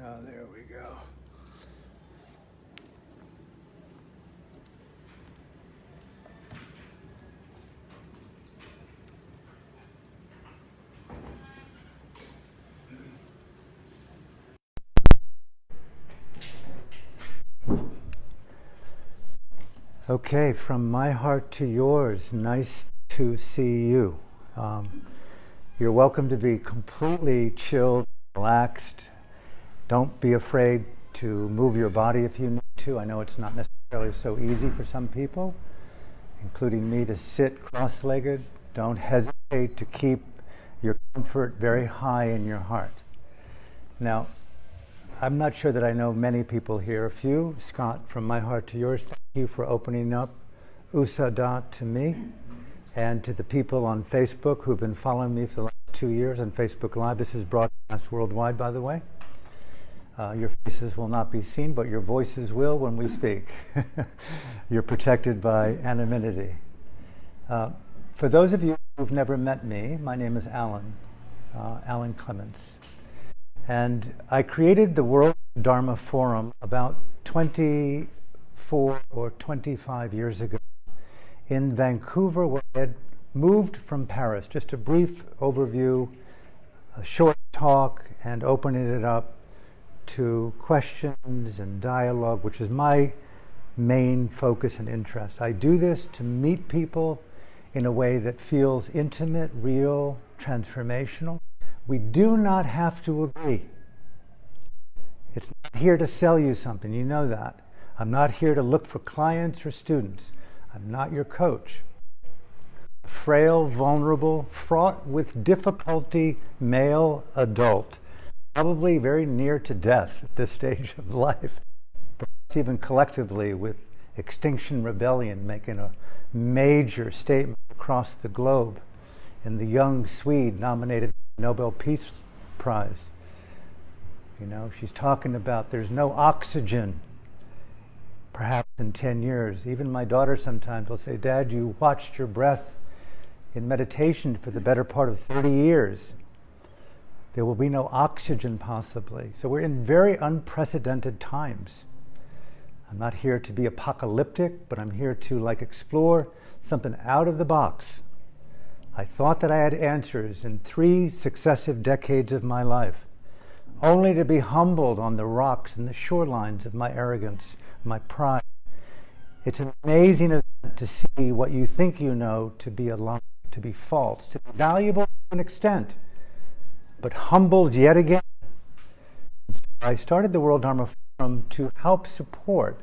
Oh, there we go. Okay, from my heart to yours, nice to see you. You're welcome to be completely chilled, relaxed. Don't be afraid to move your body if you need to. I know it's not necessarily so easy for some people, including me, to sit cross-legged. Don't hesitate to keep your comfort very high in your heart. Now, I'm not sure that I know many people here. A few. Scott, from my heart to yours, thank you for opening up Usada to me, and to the people on Facebook who've been following me for the last 2 years on Facebook Live. This is broadcast worldwide, by the way. Your faces will not be seen, but your voices will when we speak. You're protected by anonymity. For those of you who've never met me, my name is Alan Clements. And I created the World Dharma Forum about 24 or 25 years ago in Vancouver, where I had moved from Paris. Just a brief overview, a short talk, and opening it up to questions and dialogue, which is my main focus and interest. I do this to meet people in a way that feels intimate, real, transformational. We do not have to agree. It's not here to sell you something, you know that. I'm not here to look for clients or students. I'm not your coach. Frail, vulnerable, fraught with difficulty, male adult, probably very near to death at this stage of life, perhaps even collectively with Extinction Rebellion making a major statement across the globe, and the young Swede nominated for the Nobel Peace Prize. You know, she's talking about there's no oxygen, perhaps in 10 years. Even my daughter sometimes will say, "Dad, you watched your breath in meditation for the better part of 30 years. There will be no oxygen possibly." So we're in very unprecedented times. I'm not here to be apocalyptic, but I'm here to explore something out of the box. I thought that I had answers in 3 successive decades of my life, only to be humbled on the rocks and the shorelines of my arrogance, my pride. It's an amazing event to see what you think you know to be a lie, to be false, to be valuable to an extent, but humbled yet again. So I started the World Dharma Forum to help support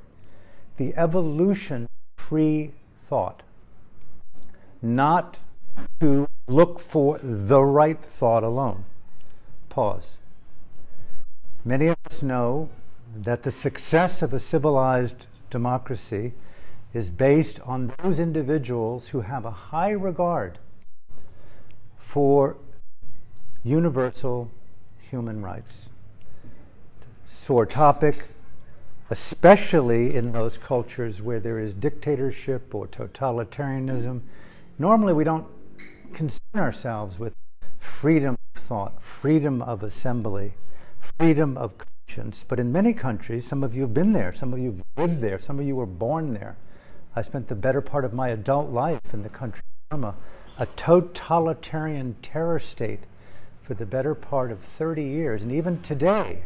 the evolution of free thought, not to look for the right thought alone. Pause. Many of us know that the success of a civilized democracy is based on those individuals who have a high regard for universal human rights. Sore topic, especially in those cultures where there is dictatorship or totalitarianism. Normally we don't concern ourselves with freedom of thought, freedom of assembly, freedom of conscience. But in many countries, some of you have been there, some of you have lived there, some of you were born there. I spent the better part of my adult life in the country of Burma, a totalitarian terror state for the better part of 30 years. And even today,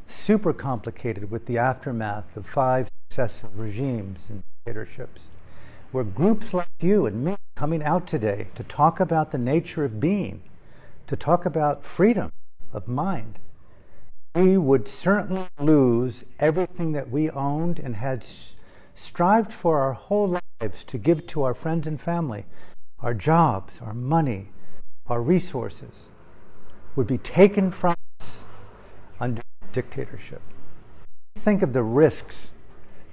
super complicated with the aftermath of 5 successive regimes and dictatorships, where groups like you and me coming out today to talk about the nature of being, to talk about freedom of mind, we would certainly lose everything that we owned and had strived for our whole lives to give to our friends and family. Our jobs, our money, our resources would be taken from us under dictatorship. Think of the risks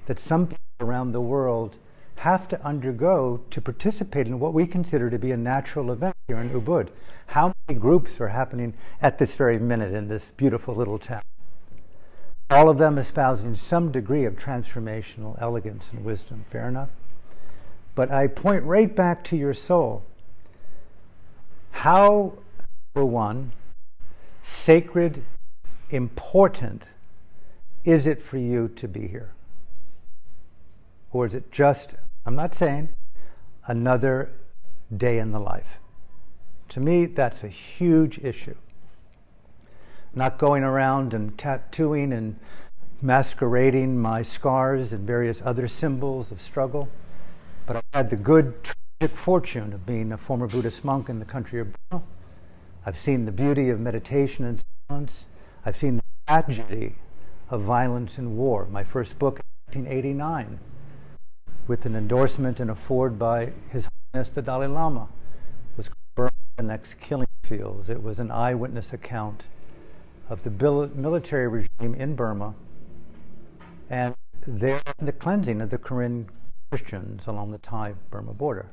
that some people around the world have to undergo to participate in what we consider to be a natural event here in Ubud. How many groups are happening at this very minute in this beautiful little town? All of them espousing some degree of transformational elegance and wisdom. Fair enough? But I point right back to your soul. How, for one, sacred important is it for you to be here? Or is it just, I'm not saying, another day in the life? To me, that's a huge issue. Not going around and tattooing and masquerading my scars and various other symbols of struggle, but I had the good, tragic fortune of being a former Buddhist monk in the country of Burma. I've seen the beauty of meditation and silence. I've seen the tragedy of violence and war. My first book in 1989, with an endorsement and a foreword by His Holiness the Dalai Lama, was called Burma, the Next Killing Fields. It was an eyewitness account of the military regime in Burma and the cleansing of the Karen Christians along the Thai-Burma border.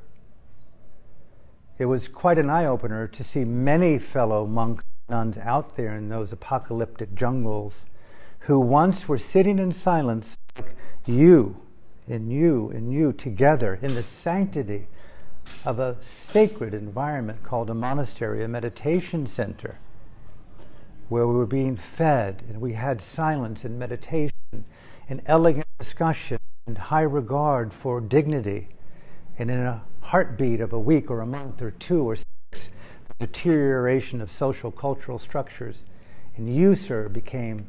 It was quite an eye-opener to see many fellow monks and nuns out there in those apocalyptic jungles who once were sitting in silence like you and you and you together in the sanctity of a sacred environment called a monastery, a meditation center, where we were being fed and we had silence and meditation and elegant discussion and high regard for dignity. And in a heartbeat of a week or a month or 2 or 6, the deterioration of social cultural structures. And you, sir, became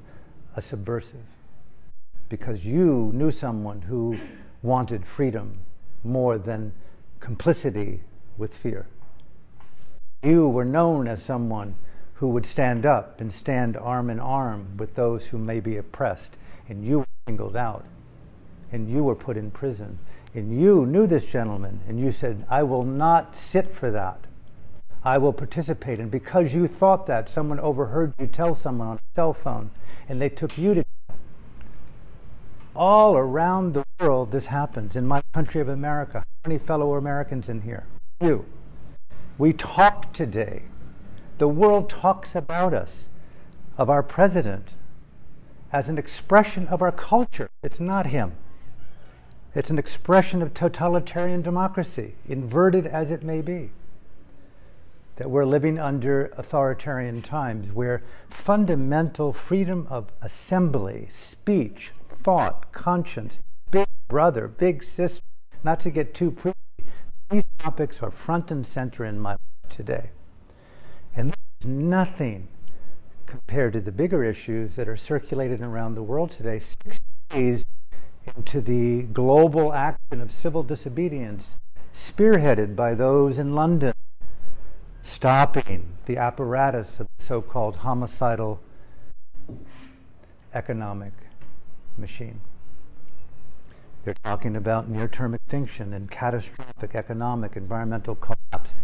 a subversive because you knew someone who wanted freedom more than complicity with fear. You were known as someone who would stand up and stand arm in arm with those who may be oppressed. And you were singled out. And you were put in prison. And you knew this gentleman. And you said, I will not sit for that. I will participate. And because you thought that, someone overheard you tell someone on a cell phone. And they took you to jail. All around the world this happens. In my country of America. How many fellow Americans in here? You. We talk today. The world talks about us, of our president, as an expression of our culture. It's not him. It's an expression of totalitarian democracy, inverted as it may be. That we're living under authoritarian times where fundamental freedom of assembly, speech, thought, conscience, big brother, big sister, not to get too preachy, these topics are front and center in my life today. And there's nothing compared to the bigger issues that are circulated around the world today. 6 days into the global action of civil disobedience, spearheaded by those in London, stopping the apparatus of the so-called homicidal economic machine. They're talking about near-term extinction and catastrophic economic, environmental collapse.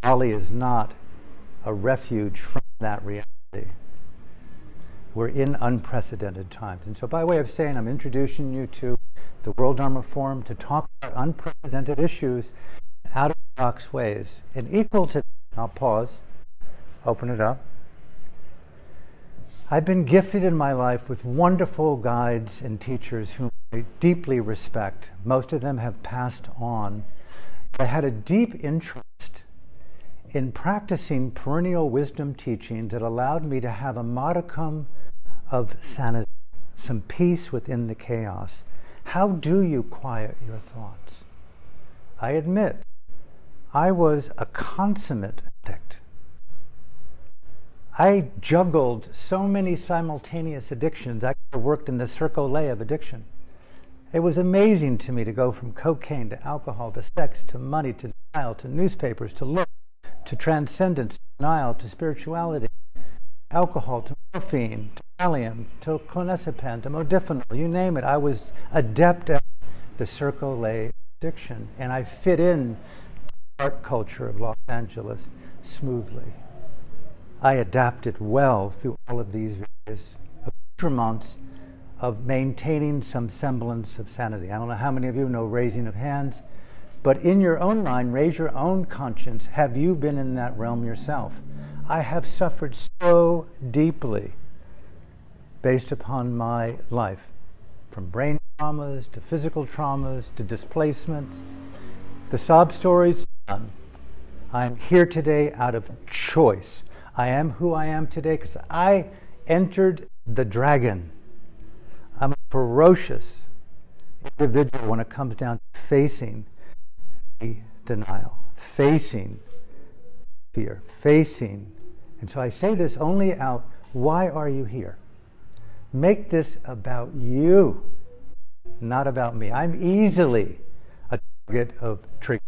Bali is not a refuge from that reality. We're in unprecedented times. And so by way of saying, I'm introducing you to the World Dharma Forum to talk about unprecedented issues in out-of-the-box ways. And equal to, I'll pause, open it up. I've been gifted in my life with wonderful guides and teachers whom I deeply respect. Most of them have passed on. I had a deep interest in practicing perennial wisdom teaching that allowed me to have a modicum of sanity, some peace within the chaos. How do you quiet your thoughts? I admit, I was a consummate addict. I juggled so many simultaneous addictions. I worked in the circle of addiction. It was amazing to me to go from cocaine to alcohol to sex to money to denial to newspapers to look to transcendence, denial, to spirituality, alcohol, to morphine, to Valium, to clonazepam, to modafinil, you name it. I was adept at the circle addiction, and I fit in to the art culture of Los Angeles smoothly. I adapted well through all of these various accoutrements of maintaining some semblance of sanity. I don't know how many of you know raising of hands, but in your own mind, raise your own conscience. Have you been in that realm yourself? I have suffered so deeply based upon my life, from brain traumas to physical traumas to displacements. The sob story's done. I am here today out of choice. I am who I am today because I entered the dragon. I'm a ferocious individual when it comes down to facing the denial, facing fear, facing. And so I say this only out, why are you here? Make this about you, not about me. I'm easily a target of trigger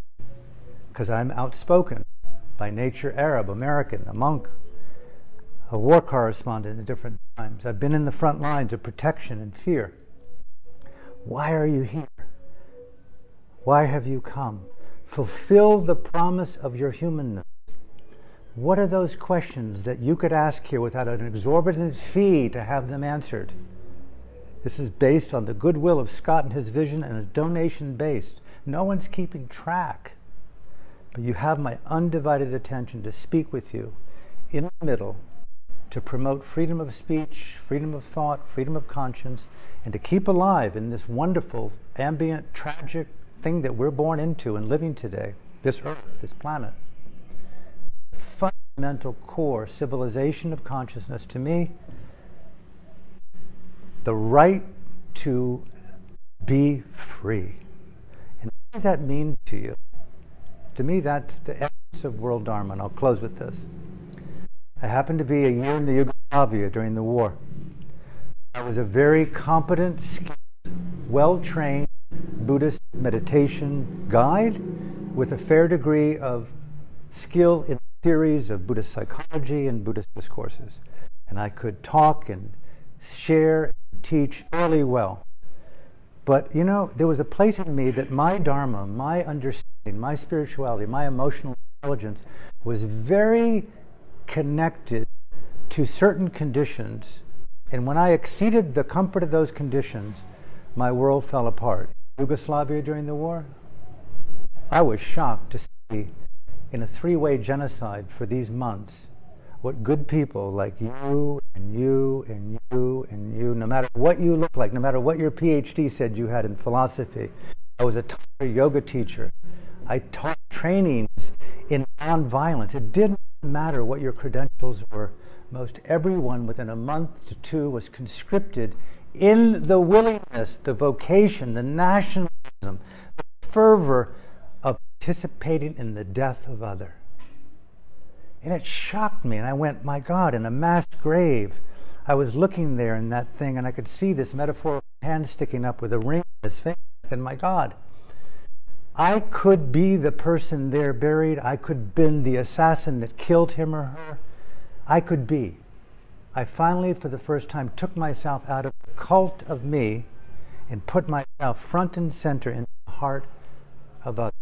because I'm outspoken, by nature Arab, American, a monk, a war correspondent at different times. I've been in the front lines of protection and fear. Why are you here? Why have you come? Fulfill the promise of your humanness. What are those questions that you could ask here without an exorbitant fee to have them answered? This is based on the goodwill of Scott and his vision, and it's donation-based. No one's keeping track. But you have my undivided attention to speak with you in the middle, to promote freedom of speech, freedom of thought, freedom of conscience, and to keep alive in this wonderful, ambient, tragic thing that we're born into and living today, this earth, this planet. Fundamental core civilization of consciousness, to me, the right to be free. And what does that mean to you? To me, that's the essence of world Dharma, and I'll close with this. I happened to be a year in the Yugoslavia during the war. I was a very competent, skilled, well-trained Buddhist meditation guide with a fair degree of skill in theories of Buddhist psychology and Buddhist discourses. And I could talk and share and teach fairly well. But, you know, there was a place in me that my Dharma, my understanding, my spirituality, my emotional intelligence was very connected to certain conditions. And when I exceeded the comfort of those conditions, my world fell apart. Yugoslavia during the war, I was shocked to see in a three-way genocide for these months what good people like you and you and you and you, no matter what you look like, no matter what your PhD said you had in philosophy. I was a yoga teacher. I taught trainings in nonviolence. It didn't matter what your credentials were. Most everyone within a month to two was conscripted in the willingness, the vocation, the nationalism, the fervor of participating in the death of other. And it shocked me, and I went, my God, in a mass grave, I was looking there in that thing, and I could see this metaphorical hand sticking up with a ring in his finger, and my God, I could be the person there buried. I could have been the assassin that killed him or her. I could be. I finally, for the first time, took myself out of the cult of me and put myself front and center in the heart of others.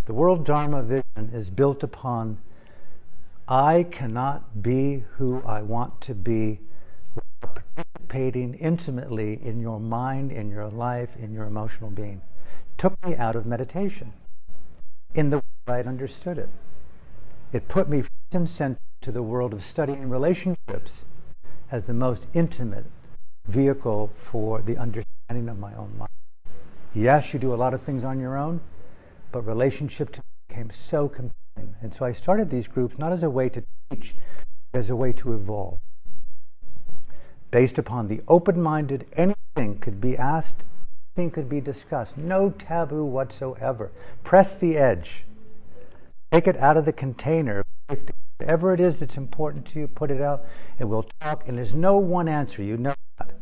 The world Dharma vision is built upon I cannot be who I want to be without participating intimately in your mind, in your life, in your emotional being. It took me out of meditation in the way I understood it. It put me front and center to the world of studying relationships as the most intimate vehicle for the understanding of my own mind. Yes, you do a lot of things on your own, but relationship to me became so compelling. And so I started these groups not as a way to teach, but as a way to evolve. Based upon the open-minded, anything could be asked, anything could be discussed. No taboo whatsoever. Press the edge. Take it out of the container. Whatever it is that's important to you, put it out, and we'll talk. And there's no one answer. You know that.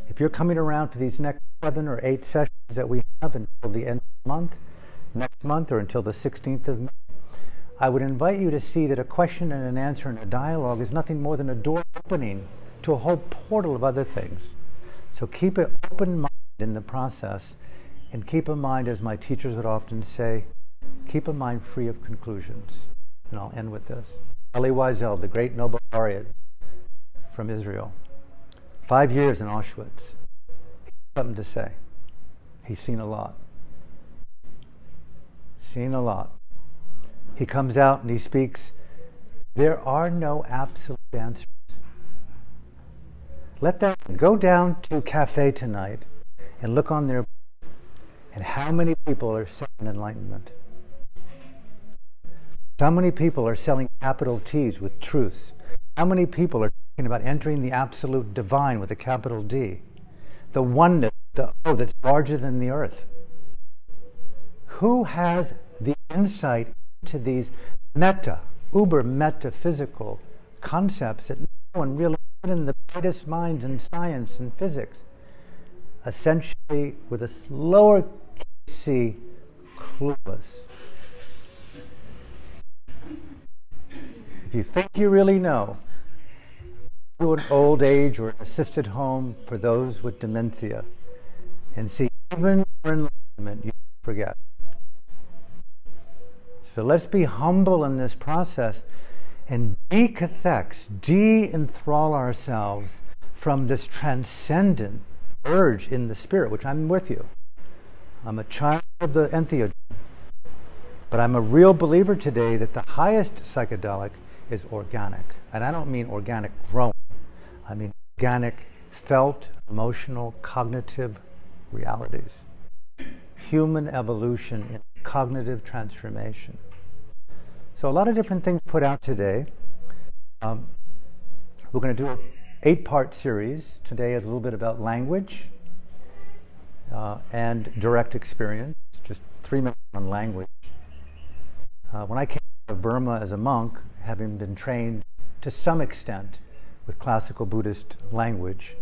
If you're coming around for these next 7 or 8 sessions that we have until the end of the month, next month, or until the 16th of May, I would invite you to see that a question and an answer and a dialogue is nothing more than a door opening to a whole portal of other things. So keep an open mind in the process, and keep a mind, as my teachers would often say, keep a mind free of conclusions. And I'll end with this. Elie Wiesel, the great Nobel laureate from Israel, 5 years in Auschwitz. He has something to say. He's seen a lot. Seen a lot. He comes out and he speaks. There are no absolute answers. Let that go down to a cafe tonight and look on their and how many people are selling enlightenment. How many people are selling capital T's with truths? How many people are talking about entering the absolute divine with a capital D? The oneness, the O that's larger than the earth. Who has the insight into these uber metaphysical concepts that no one really, even in the brightest minds in science and physics, essentially with a lower c, clueless? If you think you really know, go to an old age or an assisted home for those with dementia and see even your enlightenment, you forget. So let's be humble in this process and de-enthrall ourselves from this transcendent urge in the spirit, which I'm with you. I'm a child of the entheogen. But I'm a real believer today that the highest psychedelic is organic. And I don't mean organic growing. I mean organic felt, emotional, cognitive realities. Human evolution in cognitive transformation. So a lot of different things put out today. We're going to do an 8-part series. Today is a little bit about language and direct experience. Just 3 minutes on language. When I came out of Burma as a monk, having been trained to some extent with classical Buddhist language,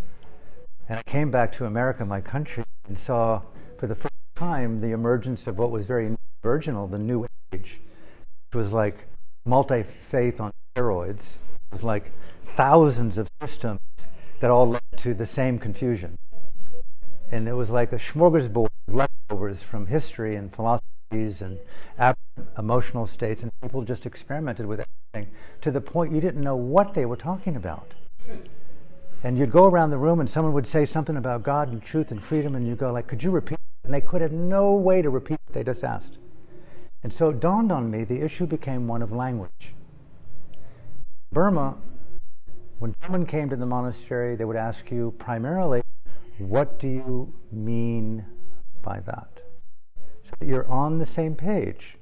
and I came back to America, my country, and saw for the first time the emergence of what was very virginal, the New Age. It was like multi-faith on steroids. It was like thousands of systems that all led to the same confusion. And it was like a smorgasbord of leftovers from history and philosophies and emotional states, and people just experimented with everything to the point you didn't know what they were talking about. And you'd go around the room and someone would say something about God and truth and freedom, and you'd go like, could you repeat? And they could have no way to repeat what they just asked. And so it dawned on me, the issue became one of language. Burma, when someone came to the monastery, they would ask you primarily, what do you mean by that? So that you're on the same page.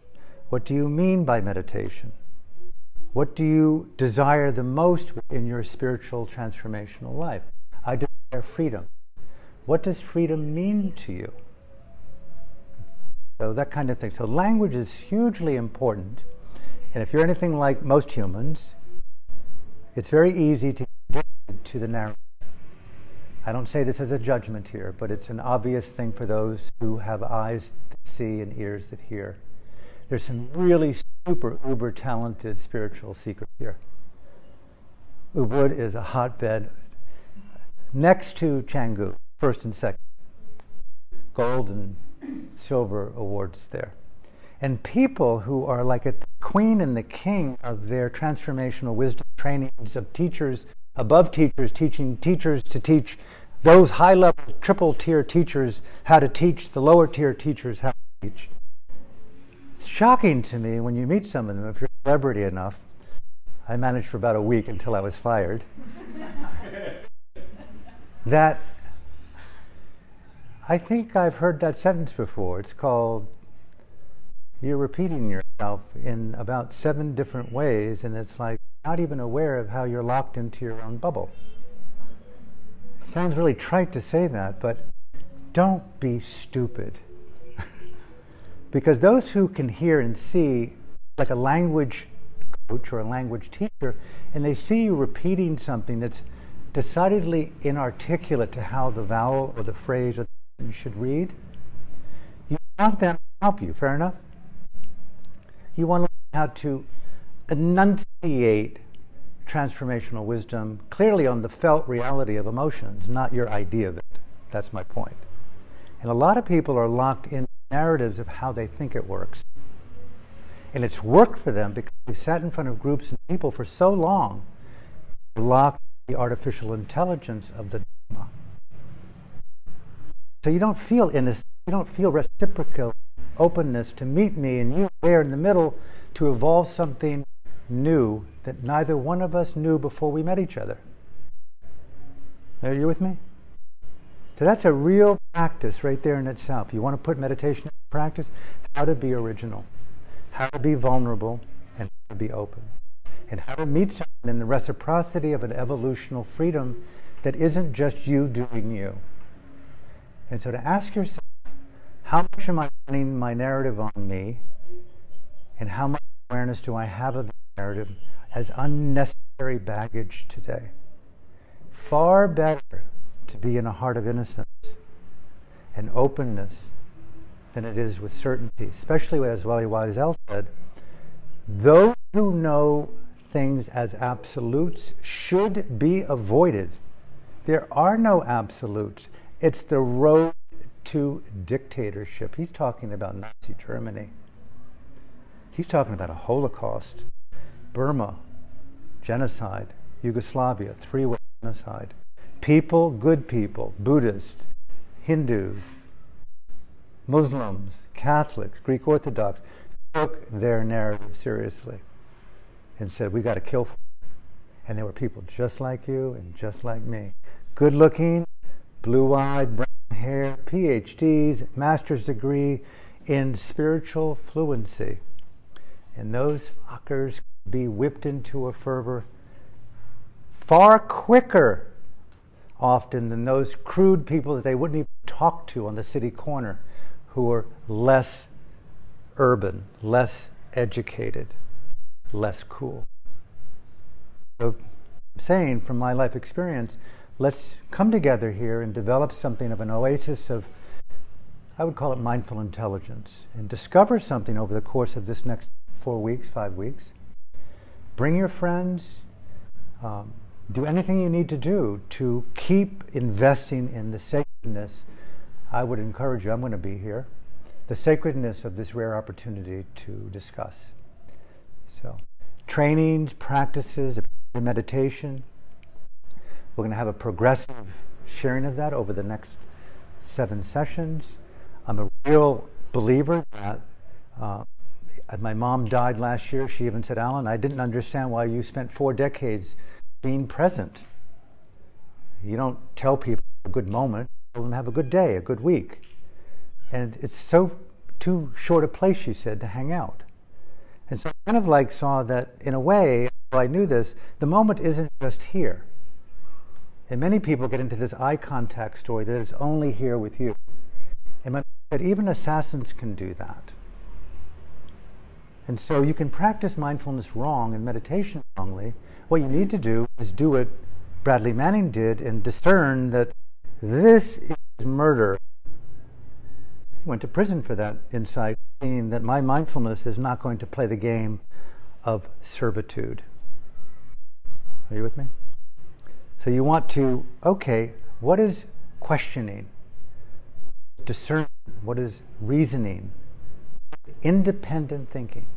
What do you mean by meditation? What do you desire the most in your spiritual transformational life? I desire freedom. What does freedom mean to you? So that kind of thing. So language is hugely important. And if you're anything like most humans, it's very easy to get addicted to the narrative. I don't say this as a judgment here, but it's an obvious thing for those who have eyes that see and ears that hear. There's some really uber talented spiritual secrets here. Ubud is a hotbed next to Canggu, first and second. Gold and silver awards there. And people who are like a queen and the king of their transformational wisdom trainings of teachers, above teachers, teaching teachers to teach those high-level triple-tier teachers how to teach the lower-tier teachers how to teach. It's shocking to me when you meet some of them, if you're a celebrity enough. I managed for about a week until I was fired. That I think I've heard that sentence before. It's called, you're repeating yourself in about 7 different ways, and it's like not even aware of how you're locked into your own bubble. It sounds really trite to say that, but don't be stupid. Because those who can hear and see, like a language coach or a language teacher, and they see you repeating something that's decidedly inarticulate to how the vowel or the phrase or you should read, you want them to help you, fair enough? You want to learn how to enunciate transformational wisdom clearly on the felt reality of emotions, not your idea of it. That's my point. And a lot of people are locked in narratives of how they think it works. And it's worked for them because they've sat in front of groups and people for so long, locked in the artificial intelligence of the Dharma. So you don't feel innocent, you don't feel reciprocal openness to meet me and you there in the middle to evolve something new that neither one of us knew before we met each other. Are you with me? So that's a real practice right there in itself. You want to put meditation in practice? How to be original, how to be vulnerable, and how to be open. and how to meet someone in the reciprocity of an evolutional freedom that isn't just you doing you. And so to ask yourself, how much am I running my narrative on me, and how much awareness do I have of the narrative as unnecessary baggage today? Far better to be in a heart of innocence and openness than it is with certainty, especially as Wally Wiesel said, those who know things as absolutes should be avoided. There are no absolutes. It's the road to dictatorship. He's talking about Nazi Germany. He's talking about a Holocaust, Burma, genocide, Yugoslavia, three-way genocide. People, good people, Buddhists, Hindus, Muslims, Catholics, Greek Orthodox, took their narrative seriously and said, we got to kill for it. And there were people just like you and just like me. Good looking, blue-eyed, brown hair, PhDs, master's degree in spiritual fluency. And those fuckers could be whipped into a fervor far quicker often than those crude people that they wouldn't even talk to on the city corner who are less urban, less educated, less cool. So I'm saying from my life experience, let's come together here and develop something of an oasis of, I would call it mindful intelligence, and discover something over the course of this next 4 weeks, 5 weeks. Bring your friends, do anything you need to do to keep investing in the sacredness. I would encourage you, I'm going to be here, the sacredness of this rare opportunity to discuss. So, trainings, practices, meditation. We're going to have a progressive sharing of that over the next 7 sessions. I'm a real believer that my mom died last year. She even said, Alan, I didn't understand why you spent 4 decades being present. You don't tell people a good moment, tell them have a good day, a good week. And it's so too short a place, she said, to hang out. And so I kind of like saw that in a way, while I knew this, the moment isn't just here. And many people get into this eye contact story that it's only here with you. And that even assassins can do that. And so you can practice mindfulness wrong and meditation wrongly. What you need to do is do what Bradley Manning did and discern that this is murder. He went to prison for that insight, seeing that my mindfulness is not going to play the game of servitude. Are you with me? So you want to, okay, what is questioning? Discernment, what is reasoning? Independent thinking.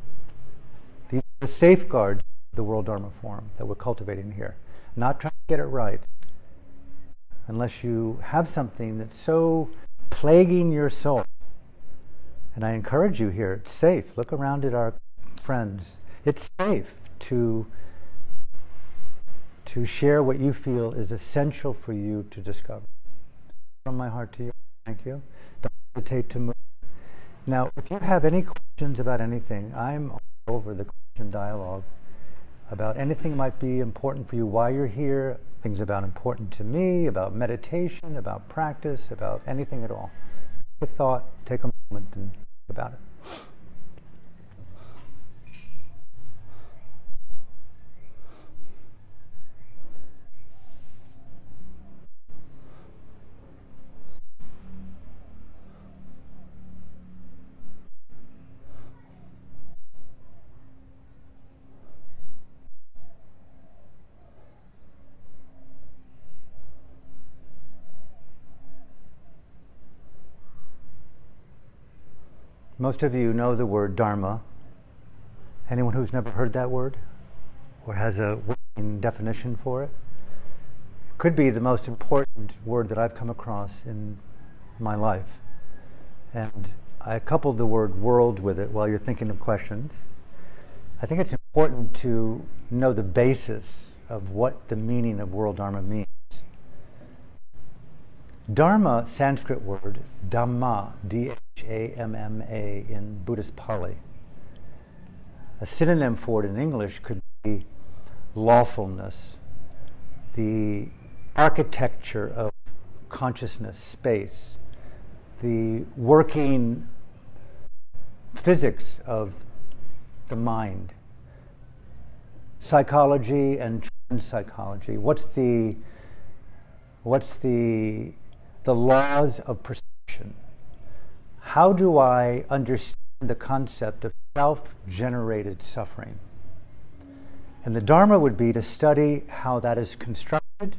These are the safeguards of the World Dharma Forum that we're cultivating here. Not trying to get it right. Unless you have something that's so plaguing your soul. And I encourage you here, it's safe. Look around at our friends. It's safe to share what you feel is essential for you to discover. From my heart to you, thank you. Don't hesitate to move. Now, if you have any questions about anything, I'm all over the question dialogue about anything that might be important for you while you're here, things about important to me, about meditation, about practice, about anything at all. Take a thought, take a moment and think about it. Most of you know the word Dharma. Anyone who's never heard that word or has a working definition for it? It could be the most important word that I've come across in my life. And I coupled the word world with it while you're thinking of questions. I think it's important to know the basis of what the meaning of world Dharma means. Dharma, Sanskrit word, Dhamma, D-H-A-M-M-A in Buddhist Pali. A synonym for it in English could be lawfulness, the architecture of consciousness, space, the working physics of the mind, psychology and psychology. What's the laws of perception? How do I understand the concept of self-generated suffering? And the Dharma would be to study how that is constructed,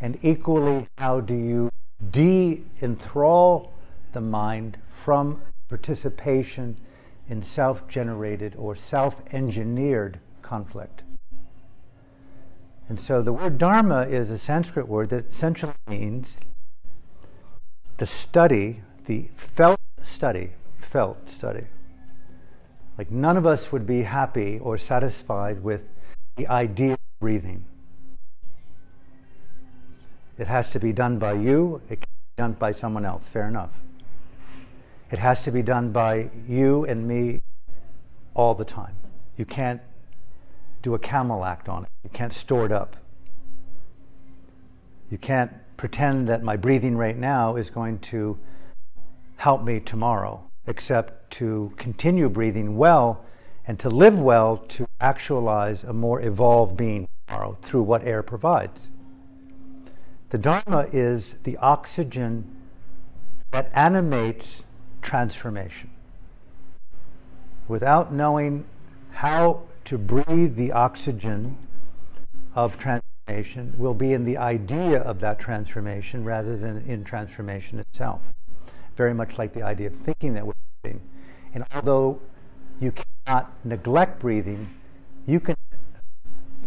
and equally, how do you de-enthrall the mind from participation in self-generated or self-engineered conflict. And so the word Dharma is a Sanskrit word that essentially means the study, the felt study. Like, none of us would be happy or satisfied with the idea of breathing. It has to be done by you, it can't be done by someone else, fair enough. It has to be done by you and me all the time. You can't do a camel act on it. You can't store it up. You can't pretend that my breathing right now is going to help me tomorrow, except to continue breathing well and to live well, to actualize a more evolved being tomorrow through what air provides. The Dharma is the oxygen that animates transformation. Without knowing how to breathe the oxygen of transformation, we'll be in the idea of that transformation rather than in transformation itself. Very much like the idea of thinking that we're breathing. And although you cannot neglect breathing, you can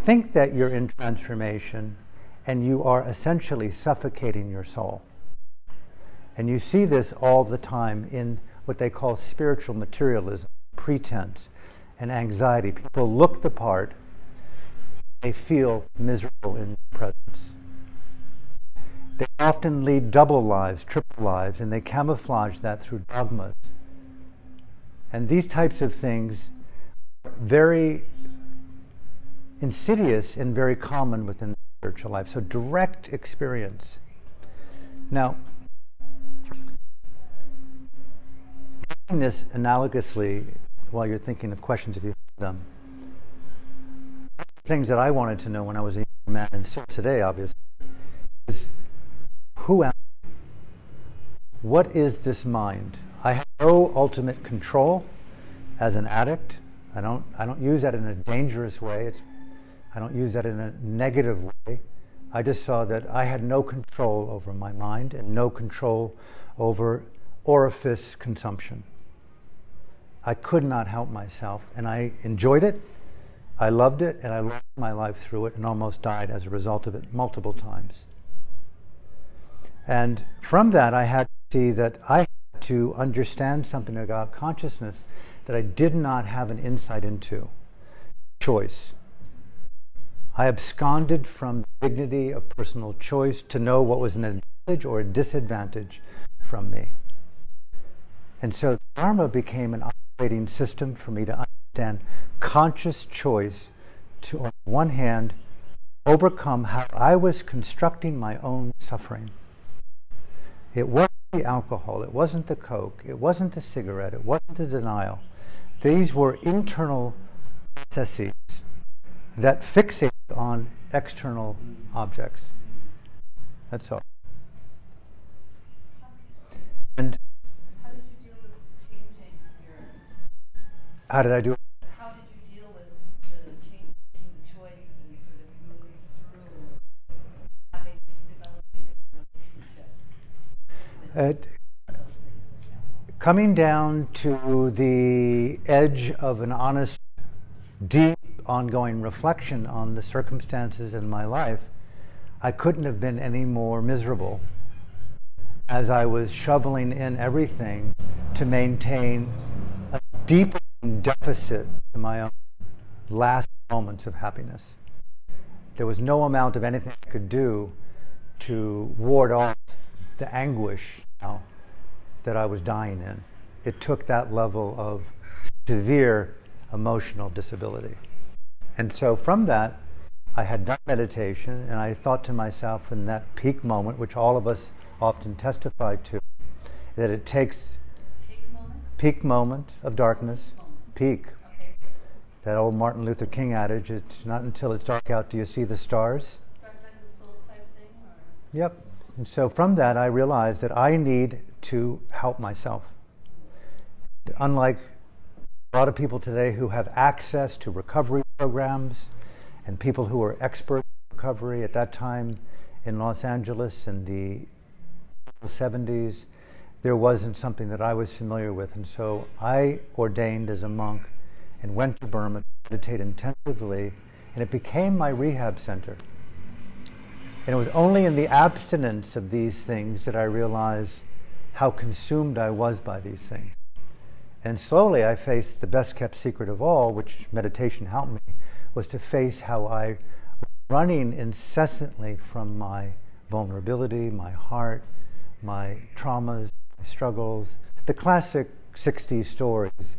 think that you're in transformation, and you are essentially suffocating your soul. And you see this all the time in what they call spiritual materialism, pretense, and anxiety. People look the part, they feel miserable in their presence. They often lead double lives, triple lives, and they camouflage that through dogmas. And these types of things are very insidious and very common within the spiritual life. So direct experience. Now, doing this analogously, while you're thinking of questions, if you have them, things that I wanted to know when I was a young man, and still today, obviously, is who am I? What is this mind? I have no ultimate control as an addict. I don't use that in a dangerous way. I don't use that in a negative way. I just saw that I had no control over my mind and no control over orifice consumption. I could not help myself, and I enjoyed it, I loved it, and I lost my life through it and almost died as a result of it multiple times. And from that, I had to see that I had to understand something about consciousness that I did not have an insight into. Choice. I absconded from the dignity of personal choice to know what was an advantage or a disadvantage from me. And so Dharma became an operating system for me to understand conscious choice to, on one hand, overcome how I was constructing my own suffering. It wasn't the alcohol, it wasn't the coke, it wasn't the cigarette, it wasn't the denial. These were internal processes that fixated on external objects. That's all. And how did you deal with changing your... How did I do it? How did you deal with the changing the choice and sort of moving through having developing a relationship with those things, for example? Coming down to the edge of an honest, deep, ongoing reflection on the circumstances in my life, I couldn't have been any more miserable as I was shoveling in everything to maintain a deepening deficit to my own last moments of happiness. There was no amount of anything I could do to ward off the anguish now that I was dying in. It took that level of severe emotional disability. And so from that, I had done meditation, and I thought to myself in that peak moment, which all of us often testify to, that it takes peak moment of darkness, peak. Okay. That old Martin Luther King adage, it's not until it's dark out do you see the stars. Dark night of the soul type thing, or? Yep. And so from that I realized that I need to help myself. Unlike a lot of people today who have access to recovery programs and people who are expert in recovery, at that time in Los Angeles in the 70s, there wasn't something that I was familiar with. And so I ordained as a monk and went to Burma to meditate intensively, and it became my rehab center. And it was only in the abstinence of these things that I realized how consumed I was by these things. And slowly I faced the best kept secret of all, which meditation helped me, was to face how I was running incessantly from my vulnerability, my heart, my traumas, my struggles, the classic 60s stories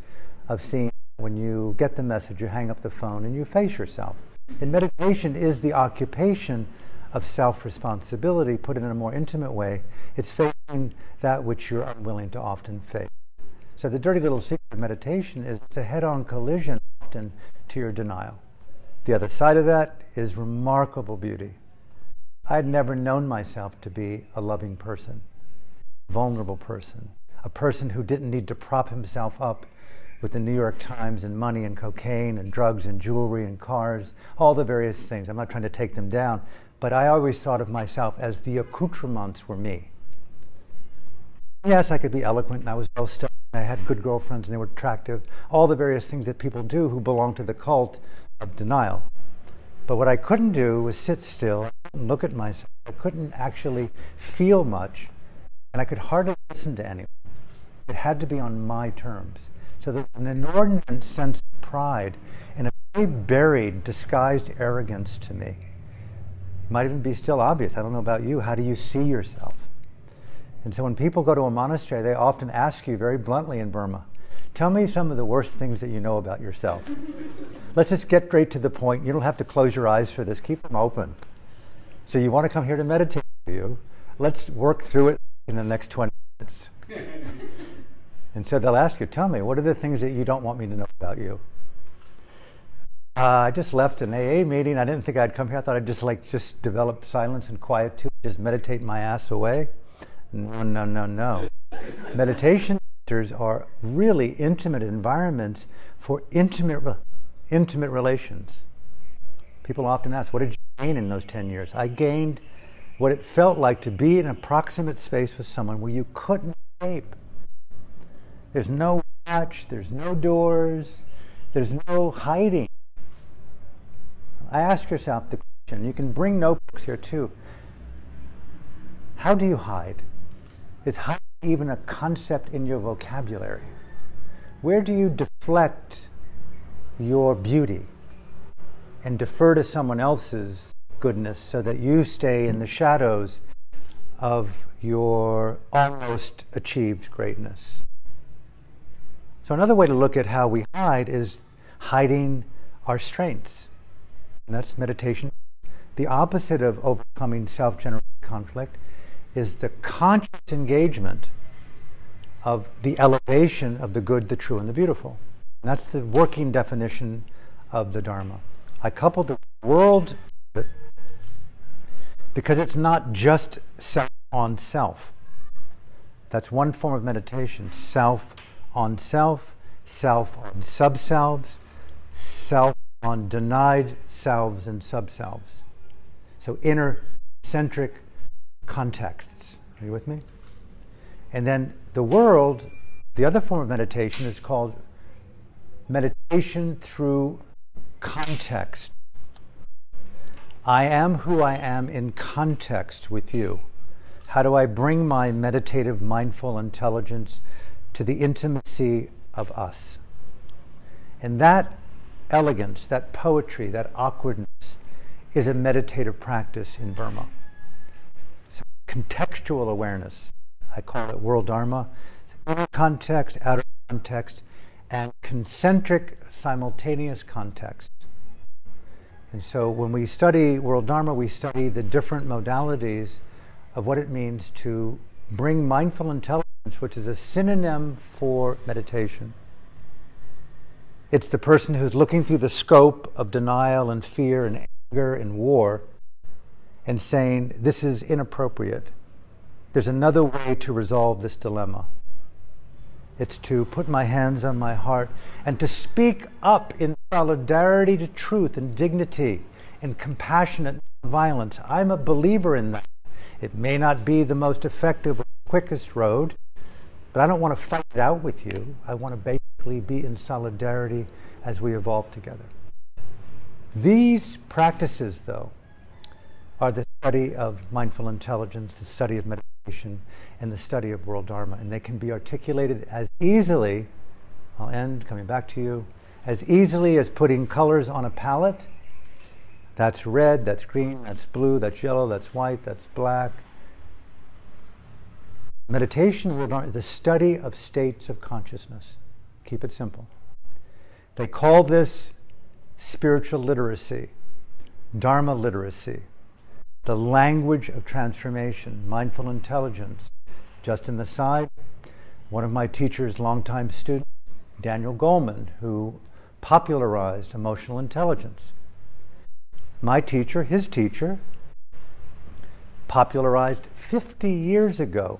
of seeing when you get the message, you hang up the phone and you face yourself. And meditation is the occupation of self-responsibility, put in a more intimate way. It's facing that which you're unwilling to often face. So the dirty little secret of meditation is it's a head-on collision often to your denial. The other side of that is remarkable beauty. I had never known myself to be a loving person, vulnerable person, a person who didn't need to prop himself up with the New York Times and money and cocaine and drugs and jewelry and cars, all the various things. I'm not trying to take them down, but I always thought of myself as the accoutrements were me. Yes, I could be eloquent and I was well studied. I had good girlfriends and they were attractive, all the various things that people do who belong to the cult of denial. But what I couldn't do was sit still and look at myself. I couldn't actually feel much, and I could hardly listen to anyone. It had to be on my terms. So there's an inordinate sense of pride and a very buried, disguised arrogance to me. It might even be still obvious. I don't know about you. How do you see yourself? And so when people go to a monastery, they often ask you very bluntly in Burma, tell me some of the worst things that you know about yourself. Let's just get straight to the point. You don't have to close your eyes for this. Keep them open. So you want to come here to meditate with you. Let's work through it in the next 20 minutes. And so they'll ask you, tell me, what are the things that you don't want me to know about you? I just left an AA meeting. I didn't think I'd come here. I thought I'd just develop silence and quietude, just meditate my ass away. No. Meditation centers are really intimate environments for intimate relations. People often ask, what did you gain in those 10 years? I gained what it felt like to be in a proximate space with someone where you couldn't escape. There's no watch, there's no doors, there's no hiding. I ask yourself the question, you can bring notebooks here too. How do you hide? Is hiding even a concept in your vocabulary? Where do you deflect your beauty and defer to someone else's goodness so that you stay in the shadows of your almost achieved greatness? So another way to look at how we hide is hiding our strengths. And that's meditation. The opposite of overcoming self-generated conflict is the conscious engagement of the elevation of the good, the true, and the beautiful. And that's the working definition of the Dharma. I coupled the world with it because it's not just self on self. That's one form of meditation. Self on self, self on sub-selves, self on denied selves and sub-selves. So inner-centric contexts. Are you with me? And then the world, the other form of meditation is called meditation through context. I am who I am in context with you. How do I bring my meditative, mindful intelligence to the intimacy of us? And that elegance, that poetry, that awkwardness is a meditative practice in Burma. So contextual awareness, I call it world Dharma, inner context, outer context, and concentric simultaneous context. And so when we study World Dharma, we study the different modalities of what it means to bring mindful intelligence, which is a synonym for meditation. It's the person who's looking through the scope of denial and fear and anger and war and saying, this is inappropriate. There's another way to resolve this dilemma. It's to put my hands on my heart and to speak up in solidarity to truth and dignity and compassionate violence. I'm a believer in that. It may not be the most effective or quickest road, but I don't want to fight it out with you. I want to basically be in solidarity as we evolve together. These practices, though, are the study of mindful intelligence, the study of meditation, and the study of World Dharma. And they can be articulated as easily, I'll end coming back to you, as easily as putting colors on a palette. That's red, that's green, that's blue, that's yellow, that's white, that's black. Meditation is the study of states of consciousness. Keep it simple. They call this spiritual literacy, Dharma literacy, the language of transformation, mindful intelligence. Just in the side, one of my teachers, longtime student, Daniel Goleman, who popularized emotional intelligence. My teacher, his teacher, popularized 50 years ago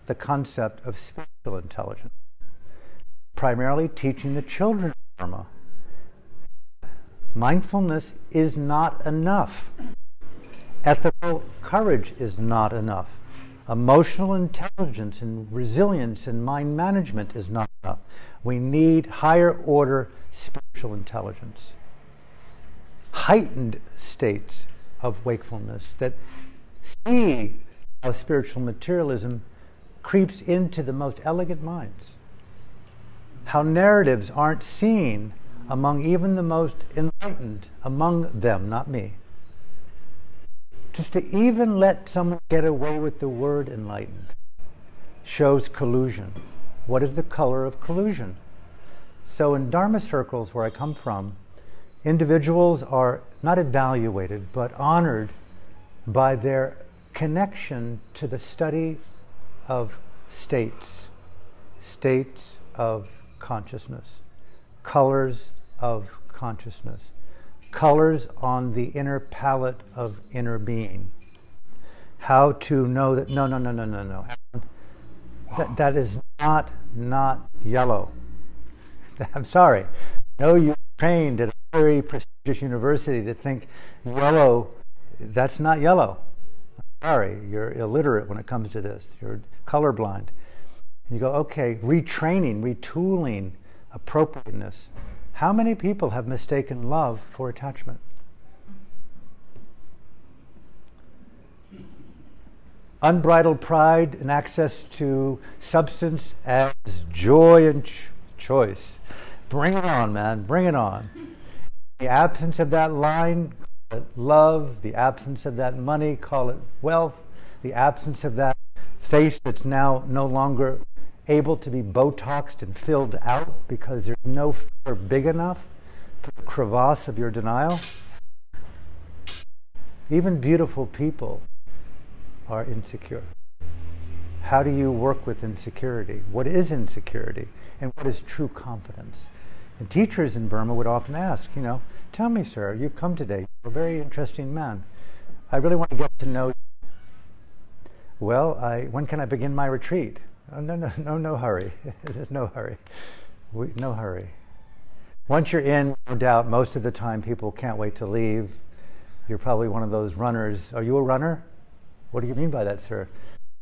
the concept of spiritual intelligence, primarily teaching the children of Dharma. Mindfulness is not enough. Ethical courage is not enough. Emotional intelligence and resilience and mind management is not enough. We need higher order spiritual intelligence. Heightened states of wakefulness that see how spiritual materialism creeps into the most elegant minds. How narratives aren't seen among even the most enlightened, among them, not me. Just to even let someone get away with the word enlightened shows collusion. What is the color of collusion? So in Dharma circles where I come from, individuals are not evaluated but honored by their connection to the study of states of consciousness, colors of consciousness, colors on the inner palette of inner being. How to know that, no. That is not yellow. I'm sorry. No, you trained at a very prestigious university to think yellow, that's not yellow. I'm sorry, you're illiterate when it comes to this. You're colorblind. You go, okay, retraining, retooling, appropriateness. How many people have mistaken love for attachment? Unbridled pride and access to substance as joy and choice. Bring it on, man, bring it on. The absence of that line, call it love. The absence of that money, call it wealth. The absence of that face that's now no longer able to be Botoxed and filled out because there's no filler big enough for the crevasse of your denial. Even beautiful people are insecure. How do you work with insecurity? What is insecurity? And what is true confidence? And teachers in Burma would often ask, tell me, sir, you've come today. You're a very interesting man. I really want to get to know you. Well, when can I begin my retreat? Oh, no hurry. There's no hurry. No hurry. Once you're in, no doubt, most of the time people can't wait to leave. You're probably one of those runners. Are you a runner? What do you mean by that, sir?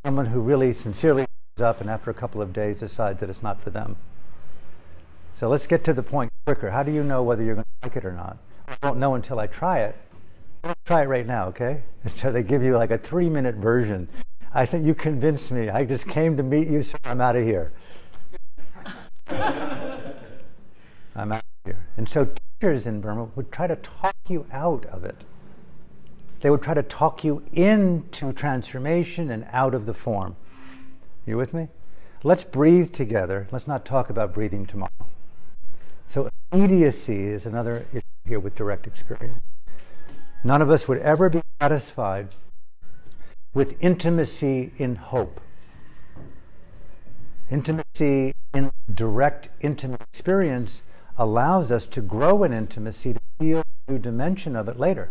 Someone who really sincerely goes up and after a couple of days decides that it's not for them. So let's get to the point quicker. How do you know whether you're going to like it or not? I won't know until I try it. Let's try it right now, okay? So they give you like a 3-minute version. I think you convinced me. I just came to meet you, so I'm out of here. I'm out of here. And so teachers in Burma would try to talk you out of it. They would try to talk you into transformation and out of the form. You with me? Let's breathe together. Let's not talk about breathing tomorrow. So immediacy is another issue here with direct experience. None of us would ever be satisfied with intimacy in hope. Intimacy in direct intimate experience allows us to grow in intimacy, to feel a new dimension of it later.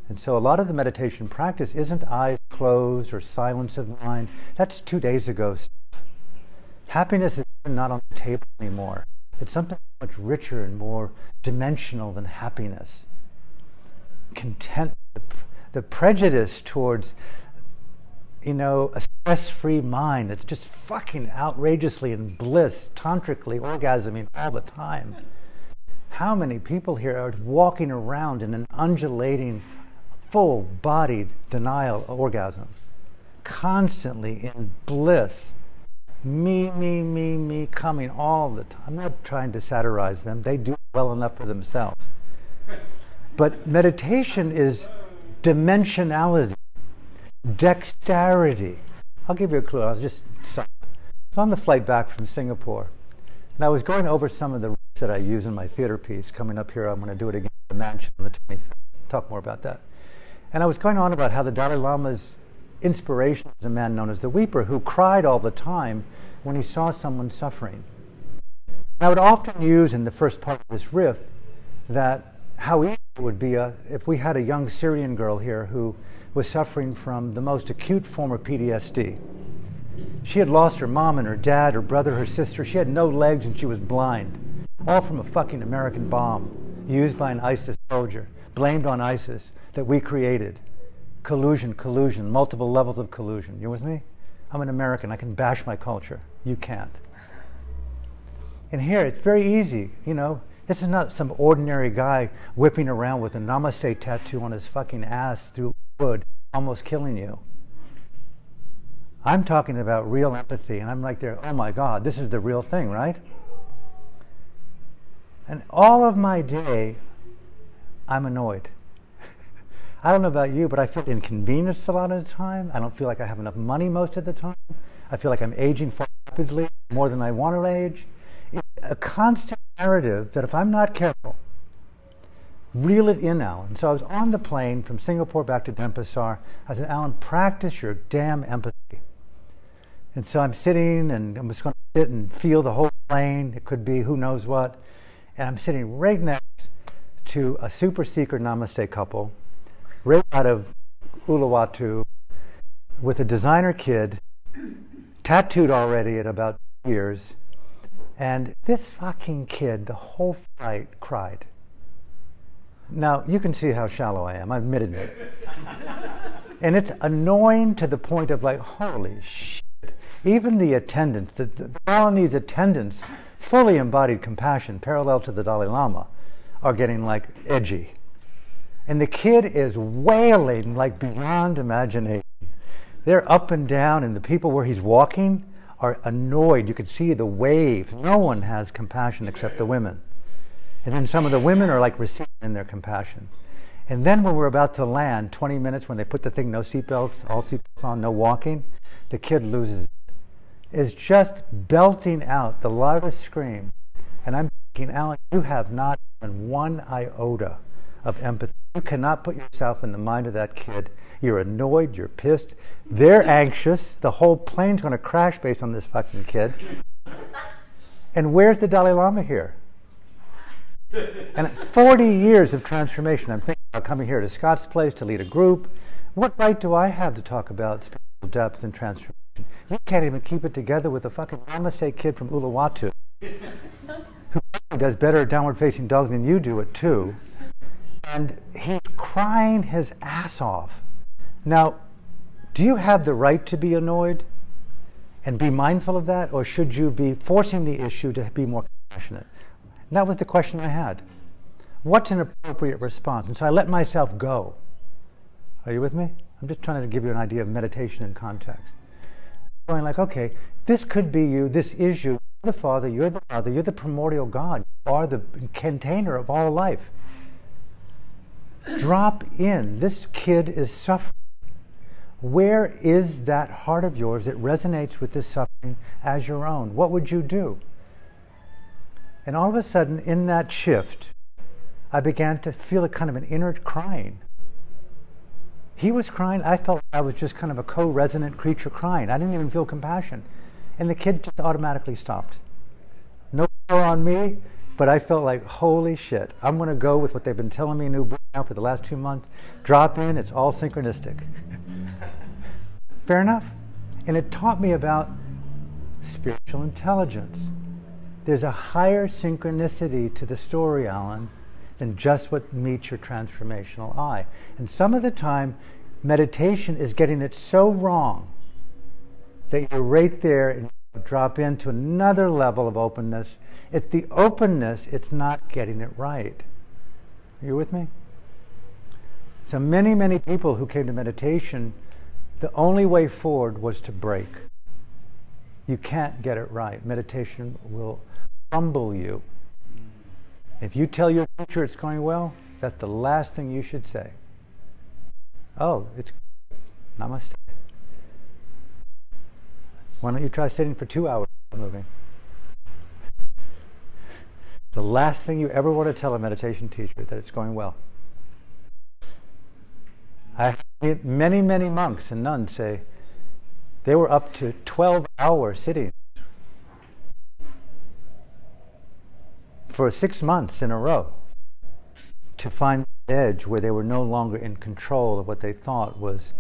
And so a lot of the meditation practice isn't eyes closed or silence of mind. That's 2 days ago stuff. Happiness is not on the table anymore. It's something much richer and more dimensional than happiness. Content, the prejudice towards, a stress-free mind that's just fucking outrageously in bliss, tantrically orgasming all the time. How many people here are walking around in an undulating, full-bodied denial orgasm, constantly in bliss? Me, coming all the time. I'm not trying to satirize them. They do well enough for themselves. But meditation is dimensionality, dexterity. I'll give you a clue. I'll just stop. I was on the flight back from Singapore, and I was going over some of the riffs that I use in my theater piece. Coming up here, I'm going to do it again in the mansion on the 25th. Talk more about that. And I was going on about how the Dalai Lama's inspiration is a man known as the Weeper, who cried all the time when he saw someone suffering. And I would often use in the first part of this riff that how easy it would be if we had a young Syrian girl here who was suffering from the most acute form of PTSD. She had lost her mom and her dad, her brother, her sister. She had no legs and she was blind. All from a fucking American bomb used by an ISIS soldier, blamed on ISIS, that we created. Collusion, multiple levels of collusion. You with me? I'm an American. I can bash my culture. You can't. And here, it's very easy. This is not some ordinary guy whipping around with a namaste tattoo on his fucking ass through wood, almost killing you. I'm talking about real empathy, and I'm like there, oh my God, this is the real thing, right? And all of my day, I'm annoyed. I don't know about you, but I feel inconvenienced a lot of the time. I don't feel like I have enough money most of the time. I feel like I'm aging far rapidly, more than I want to age. It's a constant narrative that if I'm not careful, reel it in, Alan. So I was on the plane from Singapore back to Denpasar. I said, Alan, practice your damn empathy. And so I'm sitting, and I'm just going to sit and feel the whole plane. It could be who knows what. And I'm sitting right next to a super secret namaste couple, right out of Uluwatu, with a designer kid, tattooed already at about 2 years. And this fucking kid, the whole flight, cried. Now, you can see how shallow I am. I've admitted it. And it's annoying to the point of like, holy shit. Even the attendants, the Balinese attendants, fully embodied compassion, parallel to the Dalai Lama, are getting like edgy. And the kid is wailing like beyond imagination. They're up and down, and the people where he's walking are annoyed. You can see the wave. No one has compassion except the women. And then some of the women are like receiving in their compassion. And then when we're about to land, 20 minutes when they put the thing, no seatbelts, all seatbelts on, no walking, the kid loses it. Is just belting out the loudest scream. And I'm thinking, Alan, you have not even one iota of empathy. You cannot put yourself in the mind of that kid. You're annoyed, you're pissed, they're anxious, the whole plane's going to crash based on this fucking kid. And where's the Dalai Lama here? And 40 years of transformation. I'm thinking about coming here to Scott's Place to lead a group. What right do I have to talk about spiritual depth and transformation? You can't even keep it together with a fucking namaste kid from Uluwatu, who does better at downward facing dog than you do it too. And he's crying his ass off. Now, do you have the right to be annoyed and be mindful of that, or should you be forcing the issue to be more compassionate? And that was the question I had. What's an appropriate response? And so I let myself go. Are you with me? I'm just trying to give you an idea of meditation in context. Going like, okay, this could be you, this is you, you're the Father, you're the primordial God, you are the container of all life. Drop in. This kid is suffering. Where is that heart of yours that resonates with this suffering as your own? What would you do? And all of a sudden, in that shift, I began to feel a kind of an inner crying. He was crying. I felt I was just kind of a co-resonant creature crying. I didn't even feel compassion. And the kid just automatically stopped. No more on me, but I felt like, holy shit, I'm going to go with what they've been telling me now for the last 2 months. Drop in, it's all synchronistic. Fair enough? And it taught me about spiritual intelligence. There's a higher synchronicity to the story, Alan, than just what meets your transformational eye. And some of the time, meditation is getting it so wrong that you're right there and you drop into another level of openness. It's the openness, it's not getting it right. Are you with me? So many, many people who came to meditation, the only way forward was to break. You can't get it right. Meditation will humble you. If you tell your teacher it's going well, that's the last thing you should say. Oh, it's namaste. Why don't you try sitting for 2 hours without moving? The last thing you ever want to tell a meditation teacher that it's going well. I had many, many monks and nuns say they were up to 12-hour sittings for 6 months in a row to find the edge where they were no longer in control of what they thought was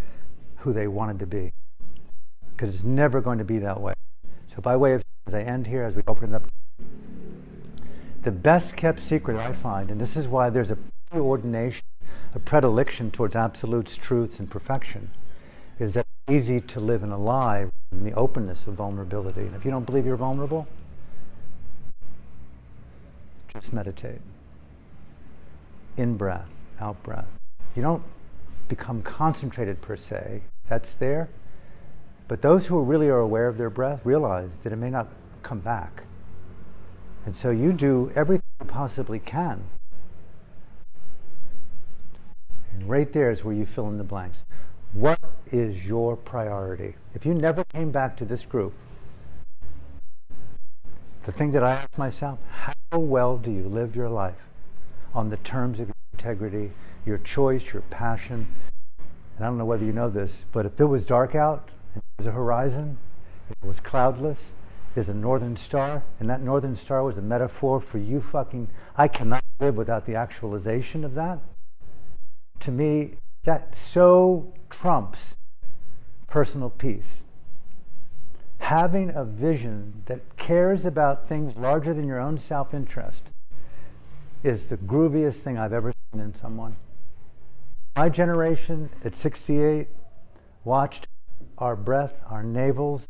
who they wanted to be. Because it's never going to be that way. So by way of, as I end here, as we open it up, the best kept secret I find, and this is why there's a preordination, a predilection towards absolutes, truths, and perfection, is that it's easy to live in a lie in the openness of vulnerability. And if you don't believe you're vulnerable, just meditate. In breath, out breath. You don't become concentrated per se. That's there. But those who really are aware of their breath realize that it may not come back. And so you do everything you possibly can. And right there is where you fill in the blanks. What is your priority? If you never came back to this group, the thing that I ask myself, how well do you live your life on the terms of your integrity, your choice, your passion? And I don't know whether you know this, but if it was dark out, and there was a horizon, if it was cloudless, there's a northern star, and that northern star was a metaphor for you fucking, I cannot live without the actualization of that. To me, that so trumps personal peace. Having a vision that cares about things larger than your own self-interest is the grooviest thing I've ever seen in someone. My generation at 68 watched our breath, our navels,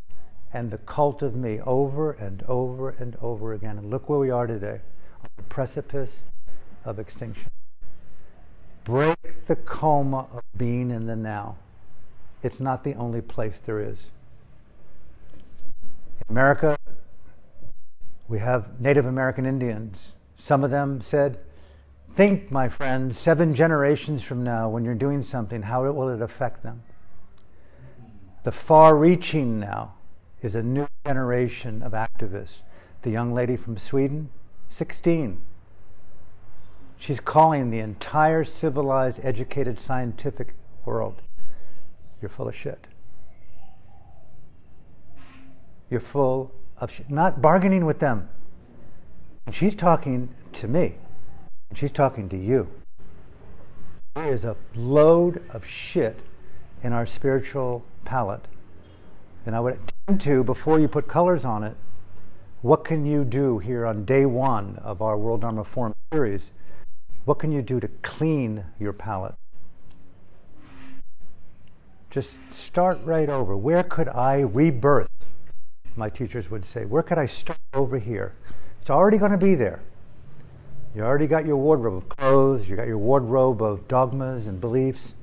and the cult of me over and over and over again. And look where we are today, on the precipice of extinction. Break the coma of being in the now. It's not the only place there is. In America, we have Native American Indians. Some of them said, think, my friends, 7 generations from now, when you're doing something, how will it affect them? The far-reaching now is a new generation of activists. The young lady from Sweden, 16. She's calling the entire civilized, educated, scientific world, you're full of shit. You're full of shit. Not bargaining with them. And she's talking to me. And she's talking to you. There is a load of shit in our spiritual palette. And I would tend to, before you put colors on it, what can you do here on day 1 of our World Dharma Forum series? What can you do to clean your palette? Just start right over. Where could I rebirth? My teachers would say, where could I start over here? It's already going to be there. You already got your wardrobe of clothes, you got your wardrobe of dogmas and beliefs.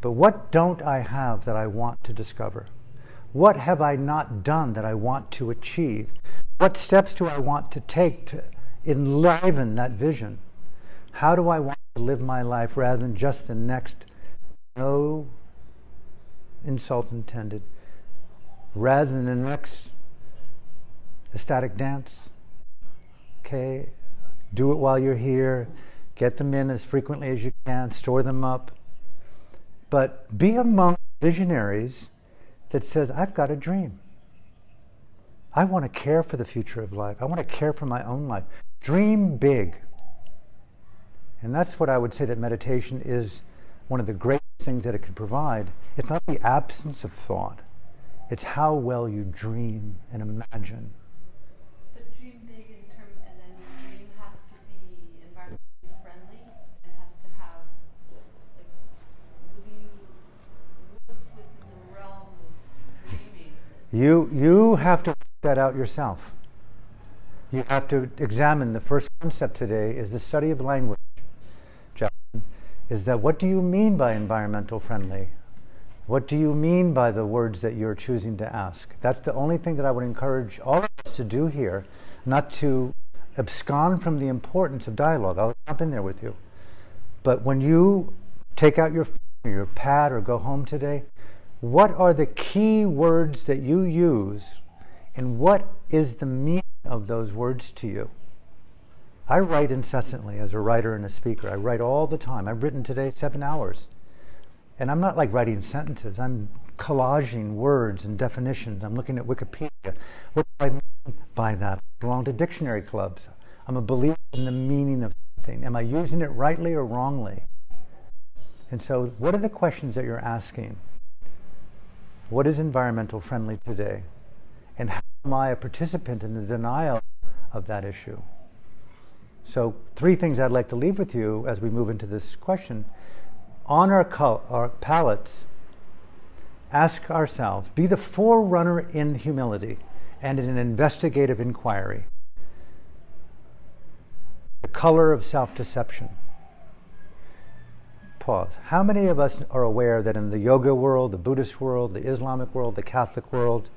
But what don't I have that I want to discover? What have I not done that I want to achieve? What steps do I want to take to enliven that vision? How do I want to live my life rather than just the next, no insult intended, rather than the next ecstatic dance? Okay, do it while you're here, Get them in as frequently as you can, store them up. But be among visionaries that says, I've got a dream. I want to care for the future of life. I want to care for my own life. Dream big. And that's what I would say that meditation is one of the great things that it can provide. It's not the absence of thought. It's how well you dream and imagine. But dream big in terms, and then your dream has to be environmentally friendly and has to have, like, what's within the realm of dreaming? You have to work that out yourself. You have to examine. The first concept today is the study of language. Is that what do you mean by environmental friendly? What do you mean by the words that you're choosing to ask? That's the only thing that I would encourage all of us to do here, not to abscond from the importance of dialogue. I'll jump in there with you. But when you take out your phone or your pad or go home today, what are the key words that you use, and what is the meaning of those words to you? I write incessantly as a writer and a speaker. I write all the time. I've written today 7 hours. And I'm not like writing sentences. I'm collaging words and definitions. I'm looking at Wikipedia. What do I mean by that? I belong to dictionary clubs. I'm a believer in the meaning of something. Am I using it rightly or wrongly? And so what are the questions that you're asking? What is environmental friendly today? And how am I a participant in the denial of that issue? So 3 things I'd like to leave with you as we move into this question. On our palettes, ask ourselves, be the forerunner in humility and in an investigative inquiry. The color of self-deception. Pause. How many of us are aware that in the yoga world, the Buddhist world, the Islamic world, the Catholic world,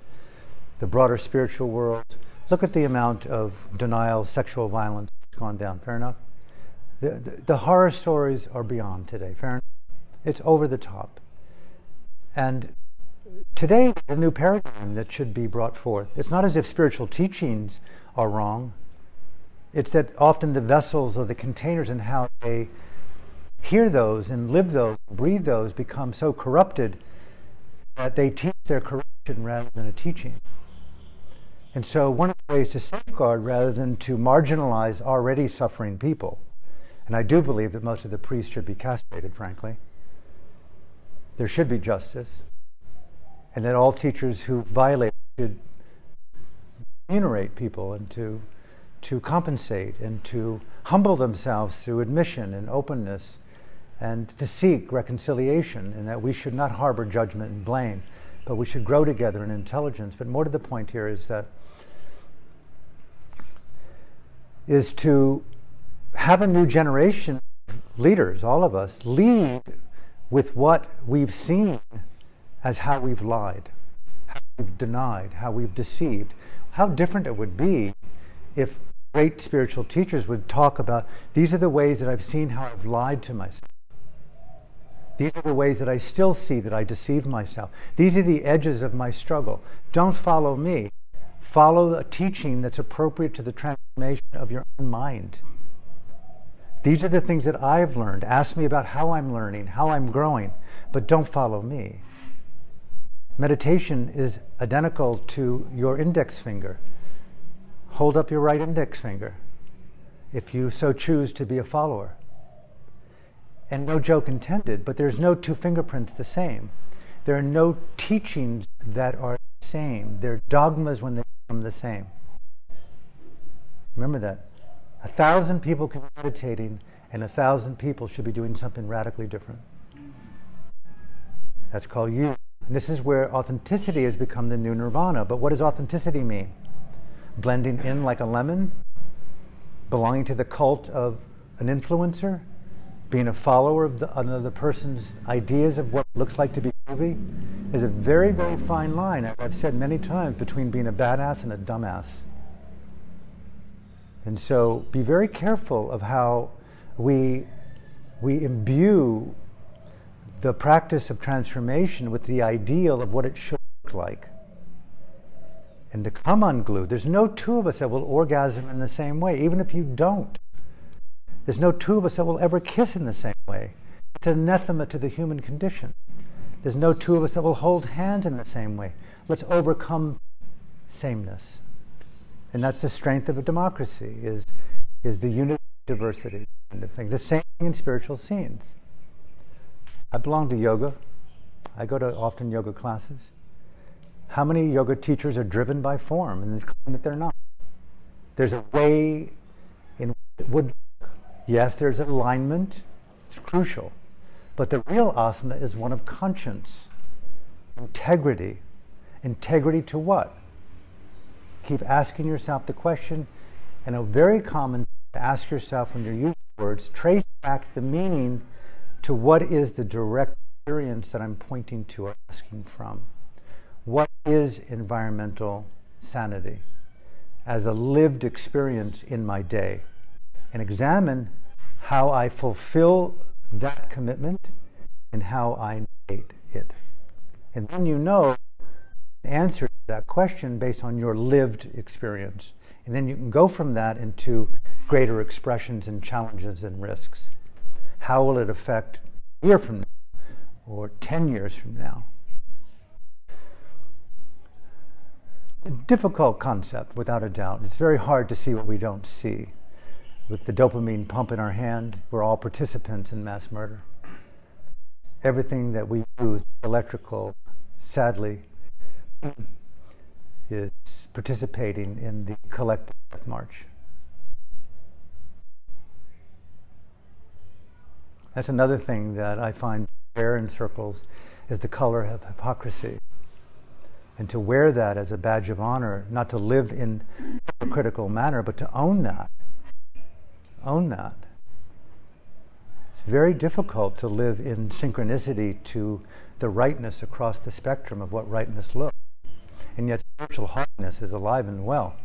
the broader spiritual world, look at the amount of denial, sexual violence that's gone down. Fair enough? The horror stories are beyond today. Fair enough? It's over the top. And today, a new paradigm that should be brought forth. It's not as if spiritual teachings are wrong. It's that often the vessels or the containers and how they hear those and live those, breathe those, become so corrupted that they teach their corruption rather than a teaching. And so one of the ways to safeguard rather than to marginalize already suffering people, and I do believe that most of the priests should be castrated, frankly. There should be justice, and that all teachers who violate should remunerate people and to compensate and to humble themselves through admission and openness and to seek reconciliation, and that we should not harbor judgment and blame, but we should grow together in intelligence. But more to the point here is to have a new generation of leaders, all of us, lead with what we've seen as how we've lied, how we've denied, how we've deceived. How different it would be if great spiritual teachers would talk about, these are the ways that I've seen how I've lied to myself. These are the ways that I still see that I deceive myself. These are the edges of my struggle. Don't follow me. Follow a teaching that's appropriate to the transformation of your own mind. These are the things that I've learned. Ask me about how I'm learning, how I'm growing, but don't follow me. Meditation is identical to your index finger. Hold up your right index finger if you so choose to be a follower. And no joke intended, but there's no 2 fingerprints the same. There are no teachings that are the same. They're dogmas when they become the same. Remember that. 1,000 people can be meditating, and 1,000 people should be doing something radically different. That's called you. And this is where authenticity has become the new nirvana. But what does authenticity mean? Blending in like a lemon? Belonging to the cult of an influencer? Being a follower of another person's ideas of what it looks like to be groovy? Is a very, very fine line, as I've said many times, between being a badass and a dumbass. And so be very careful of how we imbue the practice of transformation with the ideal of what it should look like. And to come unglued, there's no 2 of us that will orgasm in the same way, even if you don't. There's no two of us that will ever kiss in the same way. It's anathema to the human condition. There's no two of us that will hold hands in the same way. Let's overcome sameness. And that's the strength of a democracy, is the unity, diversity kind of thing. The same thing in spiritual scenes. I belong to yoga. I go to often yoga classes. How many yoga teachers are driven by form and claim that they're not? There's a way in which it would look. Yes, there's alignment. It's crucial. But the real asana is one of conscience, integrity. Integrity to what? Keep asking yourself the question, and a very common thing to ask yourself when you're using words, trace back the meaning to what is the direct experience that I'm pointing to or asking from. What is environmental sanity as a lived experience in my day? And examine how I fulfill that commitment and how I negate it. And then you know the answer to that question based on your lived experience. And then you can go from that into greater expressions and challenges and risks. How will it affect a year from now or 10 years from now? A difficult concept, without a doubt. It's very hard to see what we don't see. With the dopamine pump in our hand, we're all participants in mass murder. Everything that we use, electrical, sadly, is participating in the collective death march. That's another thing that I find rare in circles, is the color of hypocrisy. And to wear that as a badge of honor, not to live in a critical manner, but to own that. Own that. It's very difficult to live in synchronicity to the rightness across the spectrum of what rightness looks. And yet spiritual holiness is alive and well.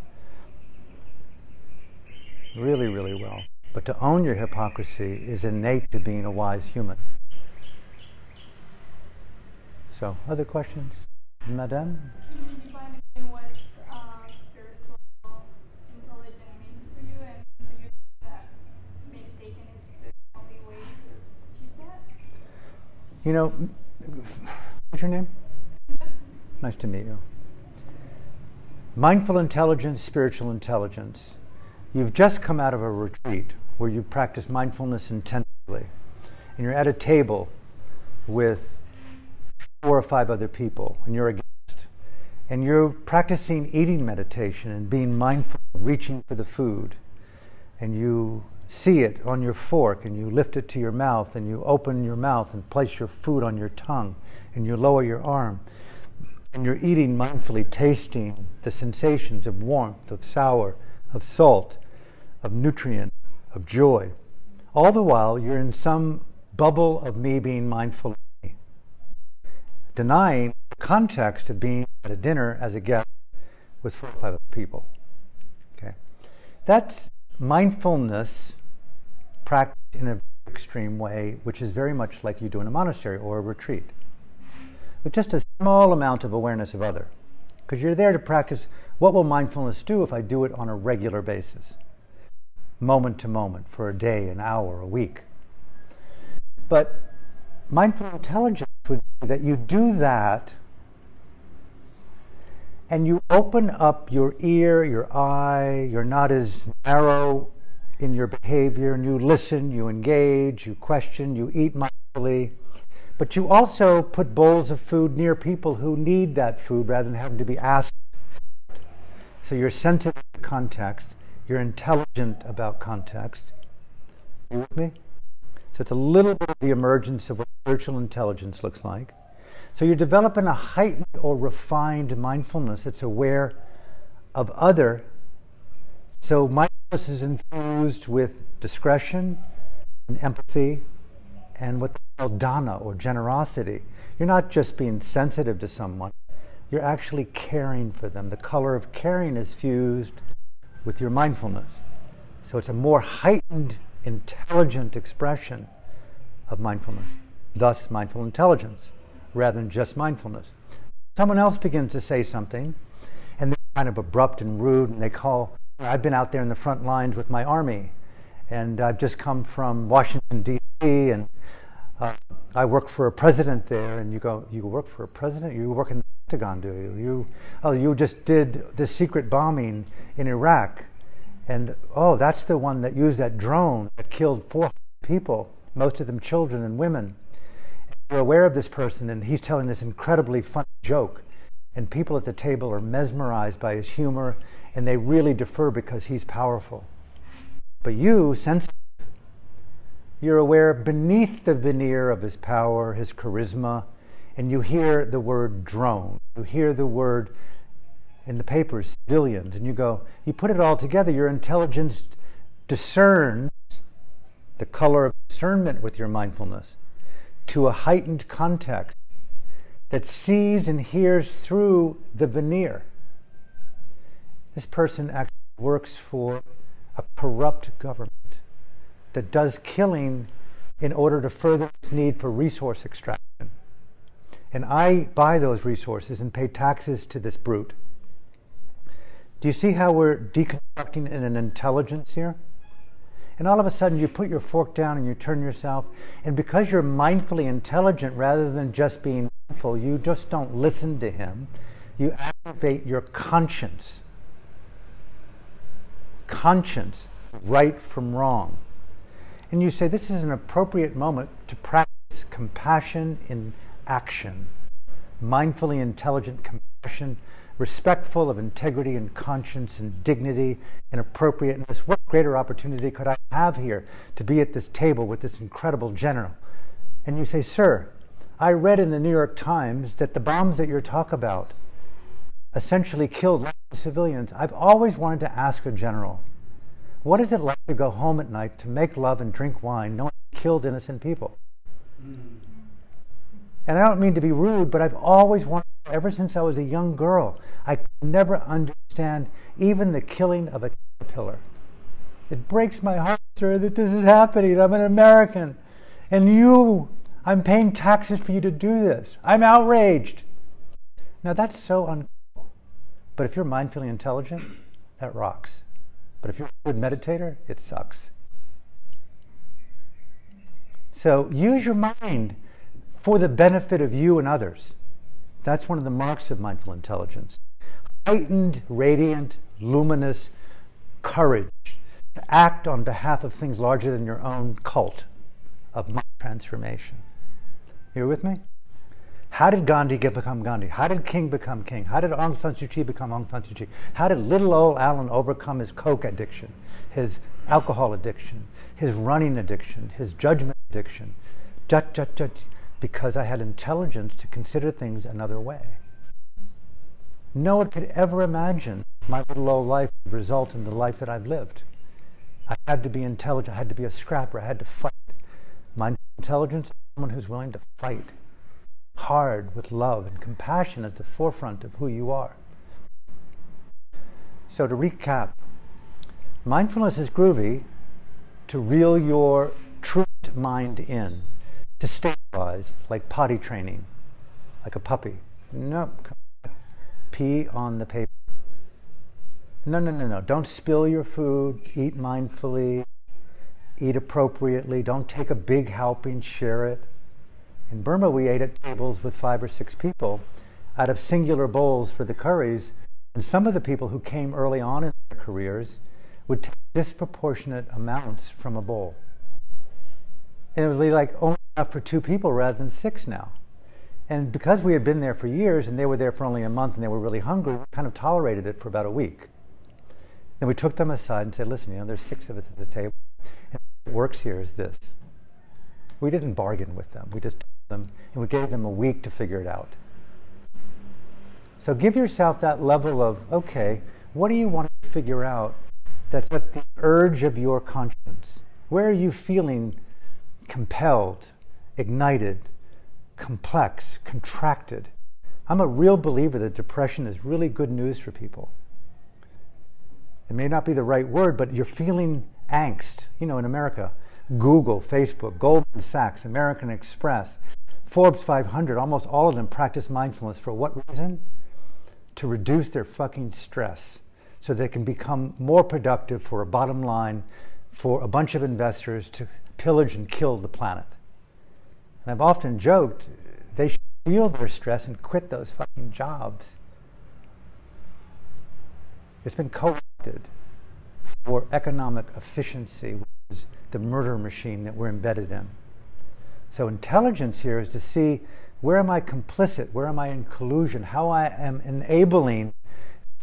Really, really well. But to own your hypocrisy is innate to being a wise human. So, other questions? Madame? Can you define again what spiritual intelligence means to you, and do you think that meditation is the only way to achieve that? You know, what's your name? Nice to meet you. Mindful intelligence, spiritual intelligence. You've just come out of a retreat where you practice mindfulness intensively, and you're at a table with 4 or 5 other people, and you're a guest, and you're practicing eating meditation and being mindful, reaching for the food, and you see it on your fork, and you lift it to your mouth, and you open your mouth and place your food on your tongue, and you lower your arm, and you're eating mindfully, tasting the sensations of warmth, of sour, of salt, of nutrient, of joy. All the while, you're in some bubble of me being mindful of me, denying the context of being at a dinner as a guest with 4 or 5 other people. Okay, that's mindfulness practiced in a extreme way, which is very much like you do in a monastery or a retreat, with just a small amount of awareness of other. Because you're there to practice what will mindfulness do if I do it on a regular basis, moment to moment, for a day, an hour, a week. But mindful intelligence would be that you do that and you open up your ear, your eye, you're not as narrow in your behavior, and you listen, you engage, you question, you eat mindfully. But you also put bowls of food near people who need that food rather than having to be asked for it. So you're sensitive to context, you're intelligent about context. You with me? So it's a little bit of the emergence of what spiritual intelligence looks like. So you're developing a heightened or refined mindfulness that's aware of other. So mindfulness is infused with discretion and empathy and what they call dana, or generosity. You're not just being sensitive to someone, you're actually caring for them. The color of caring is fused with your mindfulness. So it's a more heightened, intelligent expression of mindfulness. Thus, mindful intelligence, rather than just mindfulness. Someone else begins to say something, and they're kind of abrupt and rude, and they call, I've been out there in the front lines with my army, And I've just come from Washington, D.C., and I work for a president there. And you go, you work for a president? You work in the Pentagon, do you? You just did the secret bombing in Iraq. And, that's the one that used that drone that killed 400 people, most of them children and women. You're aware of this person, and he's telling this incredibly funny joke. And people at the table are mesmerized by his humor, and they really defer because he's powerful. But you, sensitive, you're aware beneath the veneer of his power, his charisma, and you hear the word drone. You hear the word in the papers, civilians, and you go, you put it all together, your intelligence discerns the color of discernment with your mindfulness to a heightened context that sees and hears through the veneer. This person actually works for a corrupt government that does killing in order to further its need for resource extraction. And I buy those resources and pay taxes to this brute. Do you see how we're deconstructing in an intelligence here? And all of a sudden you put your fork down and you turn yourself, and because you're mindfully intelligent rather than just being mindful, you just don't listen to him. You activate your conscience. Conscience, right from wrong. And you say, this is an appropriate moment to practice compassion in action. Mindfully intelligent compassion, respectful of integrity and conscience and dignity and appropriateness. What greater opportunity could I have here to be at this table with this incredible general? And you say, sir, I read in the New York Times that the bombs that you're talking about essentially killed lots of civilians. I've always wanted to ask a general, what is it like to go home at night to make love and drink wine knowing you killed innocent people? And I don't mean to be rude, but I've always wanted, ever since I was a young girl, I could never understand even the killing of a caterpillar. It breaks my heart, sir, that this is happening. I'm an American. And I'm paying taxes for you to do this. I'm outraged. Now that's so uncool. But if you're mindfully intelligent, that rocks. But if you're a good meditator, it sucks. So use your mind for the benefit of you and others. That's one of the marks of mindful intelligence. Heightened, radiant, luminous courage to act on behalf of things larger than your own cult of mind transformation. You with me? How did Gandhi become Gandhi? How did King become King? How did Aung San Suu Kyi become Aung San Suu Kyi? How did little old Alan overcome his coke addiction, his alcohol addiction, his running addiction, his judgment addiction? Because I had intelligence to consider things another way. No one could ever imagine my little old life would result in the life that I've lived. I had to be intelligent. I had to be a scrapper. I had to fight. Mindful intelligence is someone who's willing to fight hard with love and compassion at the forefront of who you are. So to recap, mindfulness is groovy to reel your truth mind in, to stabilize, like potty training, like a puppy. No, pee on the paper. No. Don't spill your food. Eat mindfully. Eat appropriately. Don't take a big helping. Share it. In Burma, we ate at tables with 5 or 6 people out of singular bowls for the curries. And some of the people who came early on in their careers would take disproportionate amounts from a bowl. And it would be like only enough for 2 people rather than 6 now. And because we had been there for years and they were there for only a month and they were really hungry, we kind of tolerated it for about a week. Then we took them aside and said, listen, there's 6 of us at the table. And what works here is this. We didn't bargain with them. We just told them and we gave them a week to figure it out. So give yourself that level of, okay, what do you want to figure out that's at the urge of your conscience? Where are you feeling compelled, ignited, complex, contracted? I'm a real believer that depression is really good news for people. It may not be the right word, but you're feeling angst. In America, Google, Facebook, Goldman Sachs, American Express, Forbes 500, almost all of them practice mindfulness. For what reason? To reduce their fucking stress so they can become more productive for a bottom line for a bunch of investors to pillage and kill the planet. And I've often joked, they should feel their stress and quit those fucking jobs. It's been co-opted for economic efficiency, which is the murder machine that we're embedded in. So intelligence here is to see, where am I complicit? Where am I in collusion? How I am enabling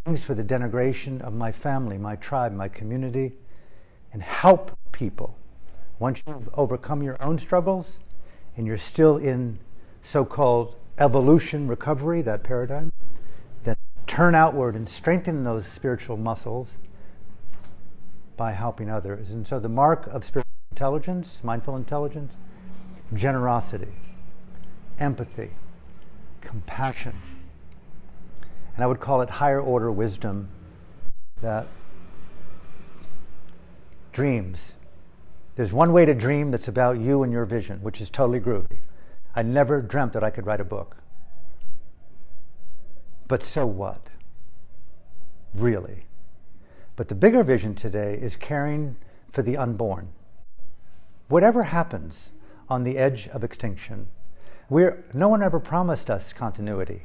things for the denigration of my family, my tribe, my community, and help people. Once you've overcome your own struggles and you're still in so-called evolution recovery, that paradigm, then turn outward and strengthen those spiritual muscles by helping others. And so the mark of spiritual intelligence, mindful intelligence, generosity, empathy, compassion. And I would call it higher order wisdom, that dreams. There's one way to dream that's about you and your vision, which is totally groovy. I never dreamt that I could write a book. But so what? Really. But the bigger vision today is caring for the unborn. Whatever happens on the edge of extinction, no one ever promised us continuity.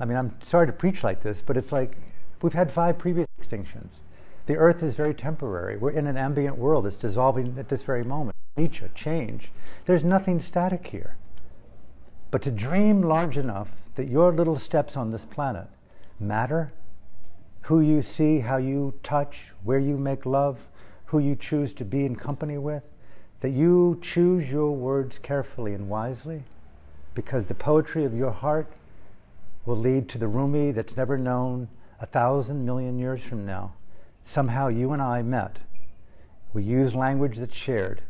I mean, I'm sorry to preach like this, but it's like we've had 5 previous extinctions. The earth is very temporary. We're in an ambient world that's dissolving at this very moment. Nature, change. There's nothing static here. But to dream large enough that your little steps on this planet matter, who you see, how you touch, where you make love, who you choose to be in company with, that you choose your words carefully and wisely, because the poetry of your heart will lead to the Rumi that's never known 1,000 million years from now. Somehow you and I met. We used language that's shared.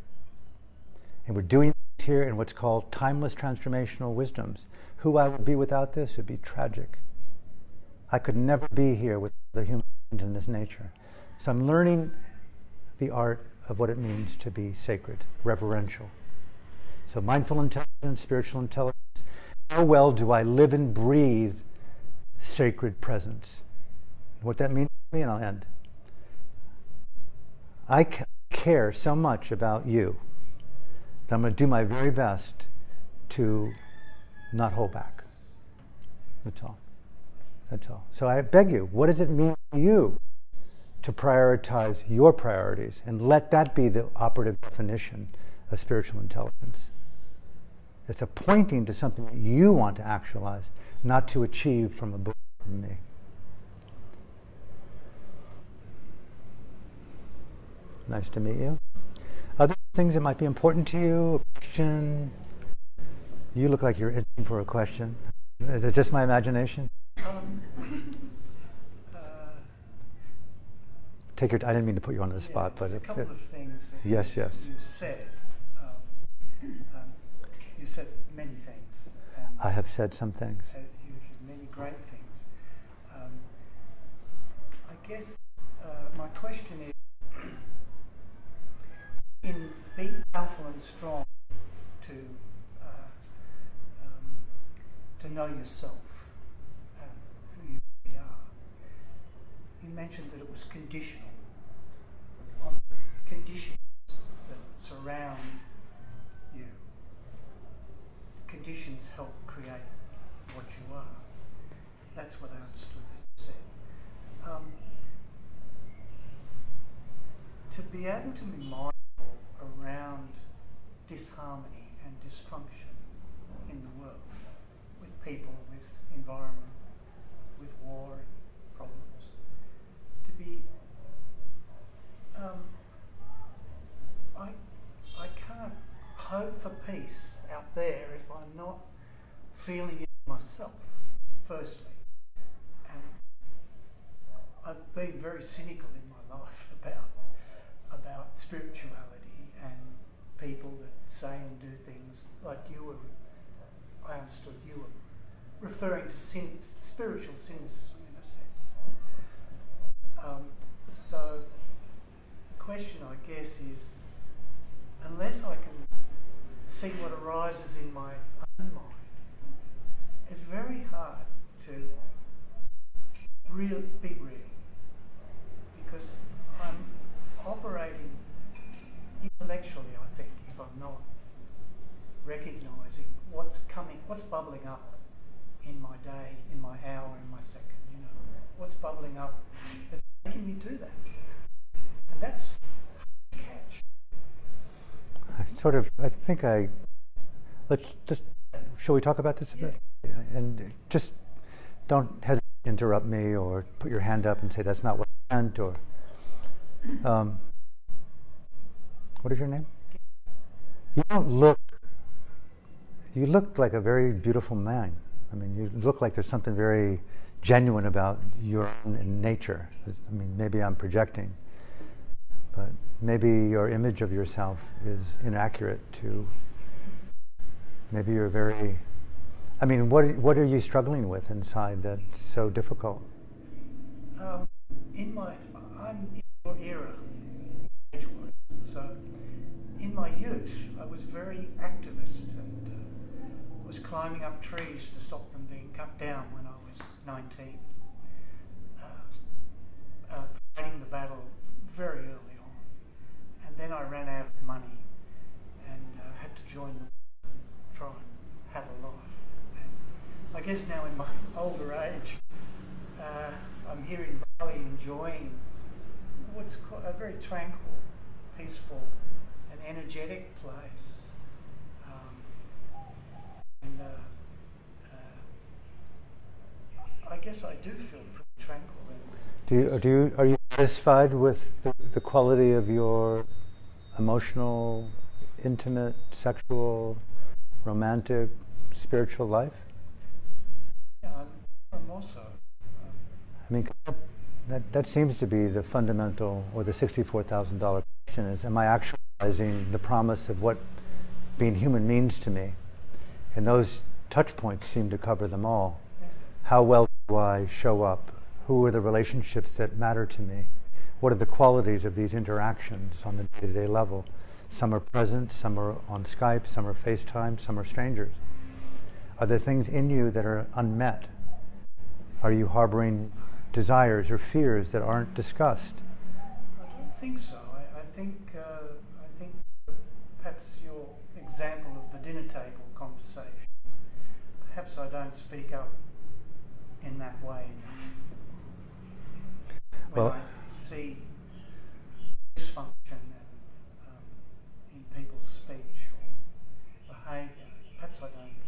And we're doing this here in what's called timeless transformational wisdoms. Who I would be without this would be tragic. I could never be here with the human in this nature. So I'm learning the art of what it means to be sacred, reverential. So mindful intelligence, spiritual intelligence. How well do I live and breathe sacred presence? What that means to me, and I'll end. I care so much about you that I'm going to do my very best to not hold back. That's all. That's all. So I beg you, what does it mean to you to prioritize your priorities, and let that be the operative definition of spiritual intelligence? It's a pointing to something that you want to actualize, not to achieve from a book from me. Nice to meet you. Other things that might be important to you? A question? You look like you're itching for a question. Is it just my imagination? Take your. I didn't mean to put you on the spot, but a couple of things. Yes. You said. You said many things. I have said some things. You said many great things. I guess my question is, in being powerful and strong, to know yourself, who you really are. You mentioned that it was conditional on the conditions that surround you. Conditions help create what you are. That's what I understood that you said. To be able to be mindful around disharmony and dysfunction in the world, with people, with environment, with war and problems, to be I can't hope for peace out there if I'm not feeling it myself, firstly. And I've been very cynical in my life about spirituality and people that say and do things like you were. I understood you were referring to spiritual cynicism in a sense. So the question, I guess, is, unless I can see what arises in my own mind, it's very hard to be real, because I'm operating intellectually, I think, if I'm not recognising what's coming, what's bubbling up in my day, in my hour, in my second, what's bubbling up that's making me do that. And that's catch. Let's just, shall we talk about this a bit? And just don't hesitate to interrupt me or put your hand up and say that's not what I meant, or what is your name? You look like a very beautiful man. I mean, you look like there's something very genuine about your own nature. I mean, maybe I'm projecting, but maybe your image of yourself is inaccurate to, maybe you're very, I mean, what are you struggling with inside that's so difficult? I'm in your era, age-wise. So in my youth, I was very activist and was climbing up trees to stop them being cut down when I was 19. Fighting the battle very early on. And then I ran out of money and had to join the war and try and have a life. And I guess now in my older age, I'm here in Bali enjoying what's quite a very tranquil, peaceful and energetic place. I guess I do feel pretty tranquil. Are you satisfied with the quality of your emotional, intimate, sexual, romantic, spiritual life? Yeah, I'm also. I mean, that seems to be the fundamental, or the $64,000 question is, am I actualizing the promise of what being human means to me? And those touch points seem to cover them all. How well do I show up? Who are the relationships that matter to me? What are the qualities of these interactions on the day-to-day level? Some are present, some are on Skype, some are FaceTime, some are strangers. Are there things in you that are unmet? Are you harboring desires or fears that aren't discussed? I don't think so. I think perhaps your example of the dinner table conversation, perhaps I don't speak up in that way enough. When I see dysfunction in people's speech or behaviour, perhaps I don't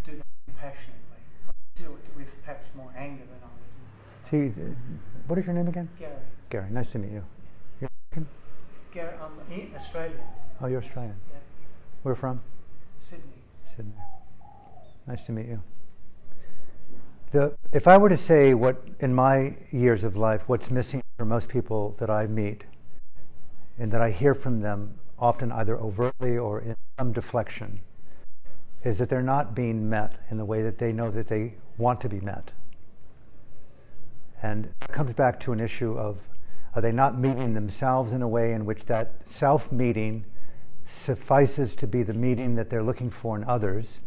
do that compassionately. I do it with perhaps more anger than I would. See, what is your name again? Gary. Gary, nice to meet you. You're American? Gary, I'm Australian. Oh, you're Australian. Yeah. Where from? Sydney. Sydney. Nice to meet you. If I were to say what, in my years of life, what's missing for most people that I meet, and that I hear from them, often either overtly or in some deflection, is that they're not being met in the way that they know that they want to be met. And it comes back to an issue of, are they not meeting themselves in a way in which that self-meeting suffices to be the meeting that they're looking for in others,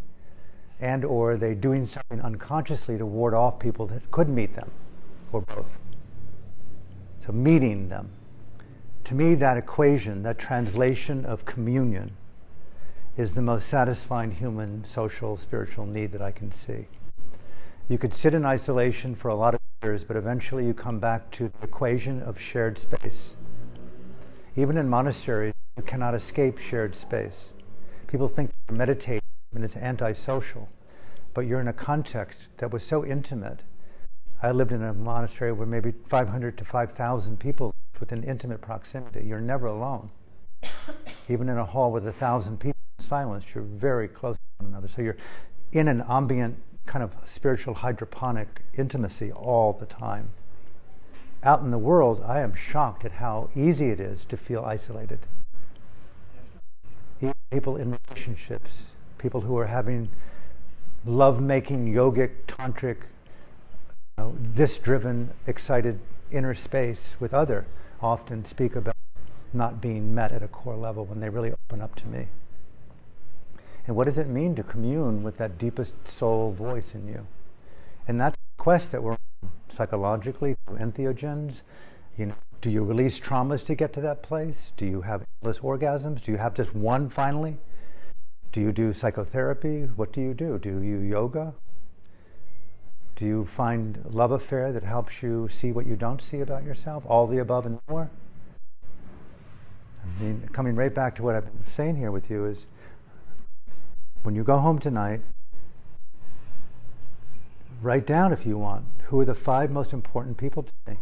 and or are they doing something unconsciously to ward off people that could meet them, or both? So meeting them. To me, that equation, that translation of communion, is the most satisfying human, social, spiritual need that I can see. You could sit in isolation for a lot of years, but eventually you come back to the equation of shared space. Even in monasteries, you cannot escape shared space. People think they're meditating and it's antisocial, but you're in a context that was so intimate. I lived in a monastery where maybe 500 to 5,000 people lived within intimate proximity. You're never alone. Even in a hall with 1,000 people in silence, you're very close to one another. So you're in an ambient kind of spiritual hydroponic intimacy all the time. Out in the world, I am shocked at how easy it is to feel isolated. Even people in relationships, people who are having love-making, yogic, tantric, this driven, excited inner space with other, often speak about not being met at a core level when they really open up to me. And what does it mean to commune with that deepest soul voice in you? And that's the quest that we're on psychologically through entheogens, You know, do you release traumas to get to that place? Do you have endless orgasms? Do you have just one finally? Do you do psychotherapy? What do? Do you yoga? Do you find a love affair that helps you see what you don't see about yourself? All the above and more? I mean, coming right back to what I've been saying here with you is, when you go home tonight, write down, if you want, who are the 5 most important people to me,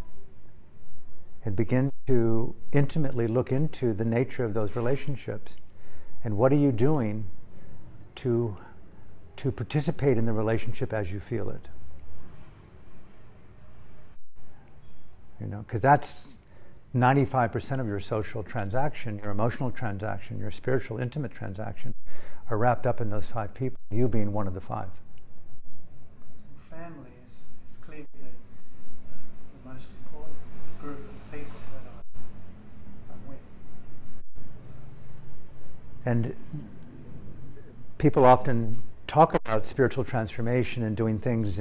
and begin to intimately look into the nature of those relationships, and what are you doing to participate in the relationship as you feel it. You know, because that's 95% of your social transaction, your emotional transaction, your spiritual, intimate transaction, are wrapped up in those 5 people, you being one of the 5. Family is clearly the most important group of people that I'm with. And people often talk about spiritual transformation and doing things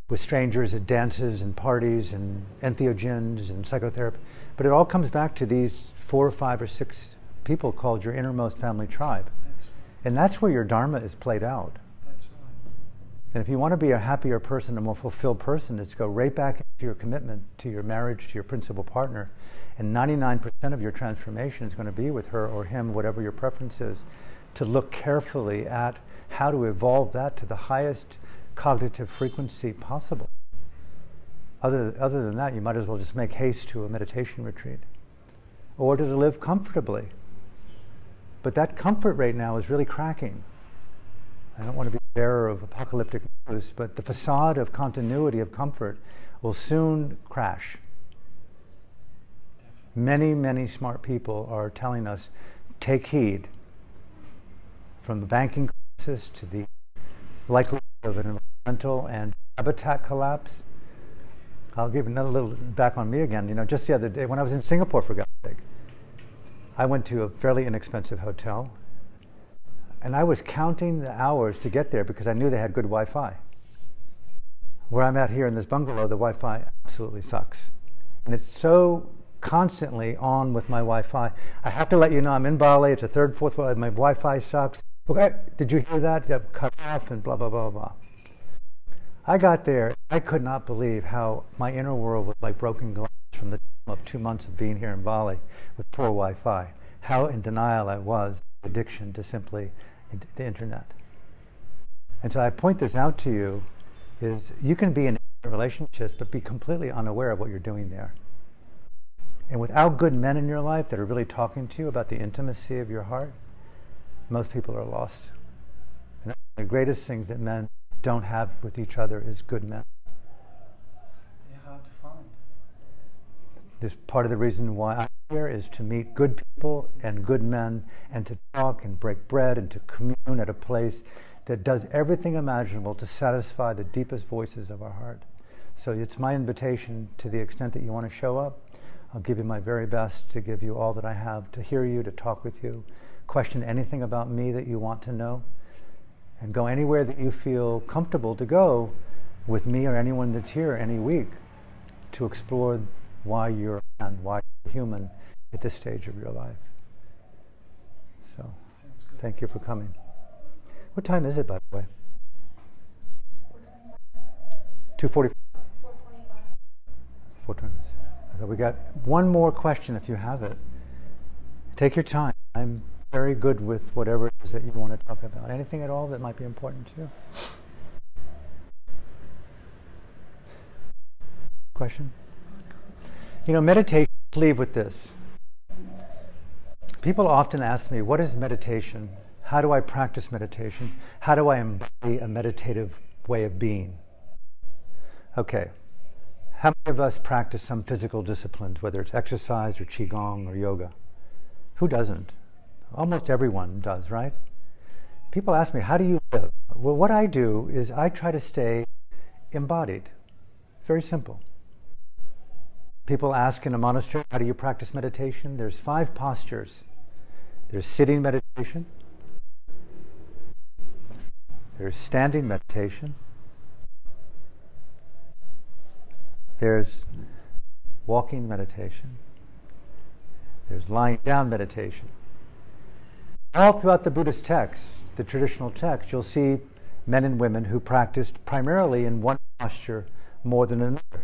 with strangers at dances and parties and entheogens and psychotherapy, but it all comes back to these 4 or 5 or 6 people called your innermost family tribe. That's right. And that's where your Dharma is played out. That's right. And if you want to be a happier person, a more fulfilled person, it's go right back into your commitment to your marriage, to your principal partner. And 99% of your transformation is going to be with her or him, whatever your preference is, to look carefully at how to evolve that to the highest cognitive frequency possible. Other than that, you might as well just make haste to a meditation retreat, or to live comfortably. But that comfort right now is really cracking. I don't want to be the bearer of apocalyptic news, but the facade of continuity of comfort will soon crash. Many, many smart people are telling us, take heed. From the banking crisis to the likelihood of an environmental and habitat collapse. I'll give another little back on me again. You know, just the other day when I was in Singapore, for God's sake, I went to a fairly inexpensive hotel, and I was counting the hours to get there because I knew they had good Wi-Fi. Where I'm at here in this bungalow, the Wi-Fi absolutely sucks. And it's so constantly on with my Wi-Fi. I have to let you know I'm in Bali, it's a 3rd, 4th world, my Wi-Fi sucks. Okay, did you hear that? Cut off and blah, blah, blah, blah. I got there, I could not believe how my inner world was like broken glass from the time of 2 months of being here in Bali with poor Wi-Fi. How in denial I was, addiction to simply the internet. And so I point this out to you, is you can be in relationships but be completely unaware of what you're doing there. And without good men in your life that are really talking to you about the intimacy of your heart, most people are lost. And the greatest things that men don't have with each other is good men. They're hard to find. This part of the reason why I'm here is to meet good people and good men, and to talk and break bread and to commune at a place that does everything imaginable to satisfy the deepest voices of our heart. So it's my invitation, to the extent that you want to show up, I'll give you my very best to give you all that I have, to hear you, to talk with you, question anything about me that you want to know, and go anywhere that you feel comfortable to go with me or anyone that's here any week to explore why you're a man, why you're human at this stage of your life. So, thank you for coming. What time is it, by the way? 2:45. 4:25. So we got one more question if you have it. Take your time. I'm very good with whatever it is that you want to talk about. Anything at all that might be important to you? Question? You know, meditation, leave with this. People often ask me, what is meditation? How do I practice meditation? How do I embody a meditative way of being? Okay. How many of us practice some physical disciplines, whether it's exercise or qigong or yoga? Who doesn't? Almost everyone does, right? People ask me, how do you live? Well, what I do is I try to stay embodied. Very simple. People ask in a monastery, how do you practice meditation? There's 5 postures. There's sitting meditation. There's standing meditation. There's walking meditation. There's lying down meditation. All throughout the Buddhist texts, the traditional text, you'll see men and women who practiced primarily in one posture more than another.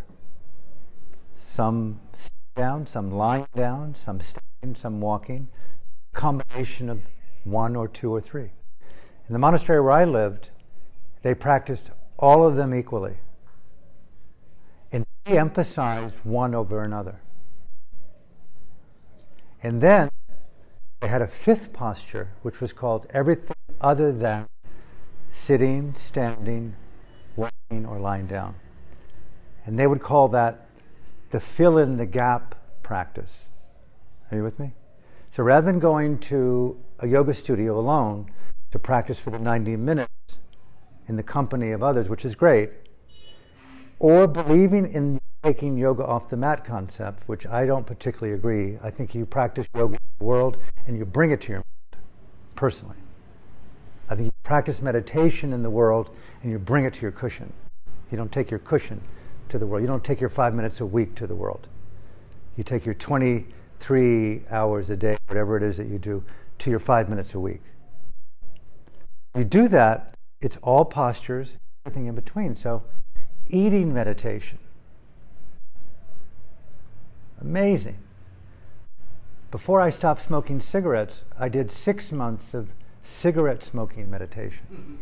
Some sitting down, some lying down, some standing, some walking. Combination of one or two or three. In the monastery where I lived, they practiced all of them equally. And they emphasized one over another. And then they had a fifth posture, which was called everything other than sitting, standing, walking, or lying down. And they would call that the fill in the gap practice. Are you with me? So rather than going to a yoga studio alone to practice for the 90 minutes in the company of others, which is great, or believing in taking yoga off the mat concept, which I don't particularly agree. I think you practice yoga in the world and you bring it to your mat, personally. I think you practice meditation in the world and you bring it to your cushion. You don't take your cushion to the world. You don't take your 5 minutes a week to the world. You take your 23 hours a day, whatever it is that you do, to your 5 minutes a week. You do that, it's all postures, everything in between. So eating meditation. Amazing. Before I stopped smoking cigarettes, I did 6 months of cigarette smoking meditation.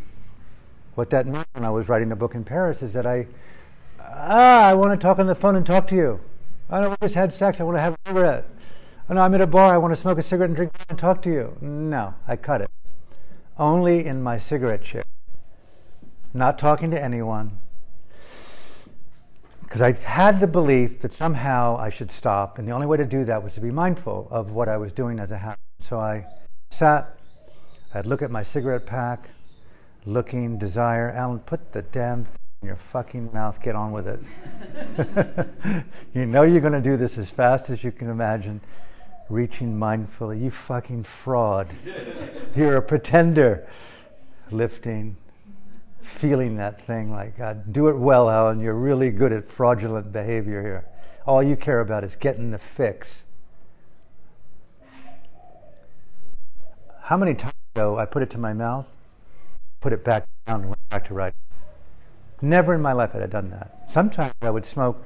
What that meant when I was writing a book in Paris is that I want to talk on the phone and talk to you. I know we just had sex, I want to have a cigarette. Oh no, I'm at a bar, I want to smoke a cigarette and drink and talk to you. No, I cut it. Only in my cigarette chair. Not talking to anyone. Because I had the belief that somehow I should stop, and the only way to do that was to be mindful of what I was doing as a habit. So I sat, I'd look at my cigarette pack, looking, desire, Alan, put the damn thing in your fucking mouth, get on with it. You know you're going to do this as fast as you can imagine. Reaching mindfully, you fucking fraud. You're a pretender. Lifting, feeling that thing like, God, do it well, Alan, you're really good at fraudulent behavior here. All you care about is getting the fix. How many times ago I put it to my mouth, put it back down and went back to writing? Never in my life had I done that. Sometimes I would smoke.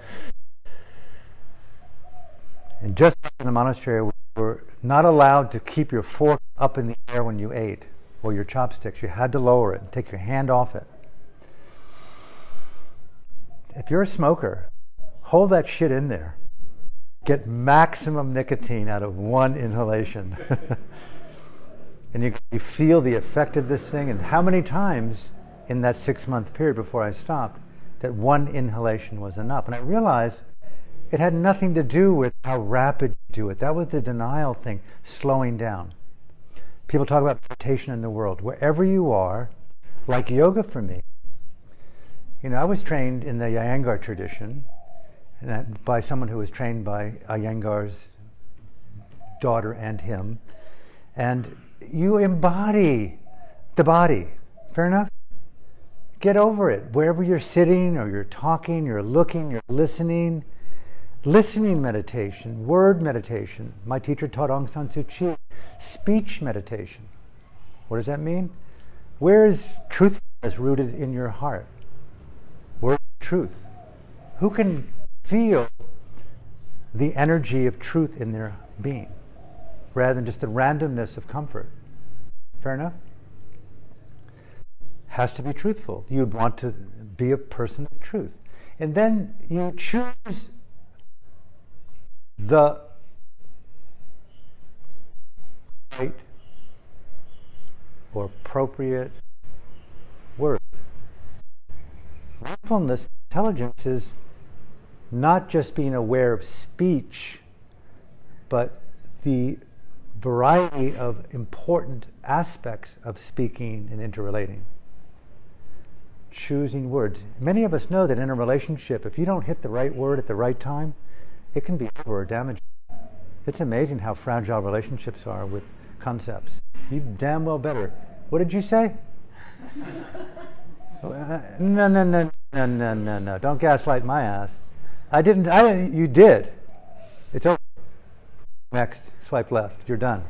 And just like in the monastery, we were not allowed to keep your fork up in the air when you ate, or your chopsticks. You had to lower it and take your hand off it. If you're a smoker, hold that shit in there. Get maximum nicotine out of one inhalation. And you feel the effect of this thing. And how many times in that 6-month period before I stopped that one inhalation was enough? And I realized it had nothing to do with how rapid you do it. That was the denial thing, slowing down. People talk about meditation in the world. Wherever you are, like yoga for me. You know, I was trained in the Iyengar tradition and by someone who was trained by Iyengar's daughter and him. And you embody the body. Fair enough? Get over it. Wherever you're sitting or you're talking, you're looking, you're listening. Listening meditation, word meditation. My teacher taught Aung San Suu Kyi. Speech meditation. What does that mean? Where is truthfulness rooted in your heart? Where is truth? Who can feel the energy of truth in their being rather than just the randomness of comfort? Fair enough? Has to be truthful. You'd want to be a person of truth. And then you choose the right or appropriate word. Mindfulness, intelligence is not just being aware of speech, but the variety of important aspects of speaking and interrelating. Choosing words. Many of us know that in a relationship, if you don't hit the right word at the right time, it can be over or damaging. It's amazing how fragile relationships are with concepts. You damn well better. What did you say? No. Don't gaslight my ass. I didn't. You did. It's over. Next, swipe left. You're done.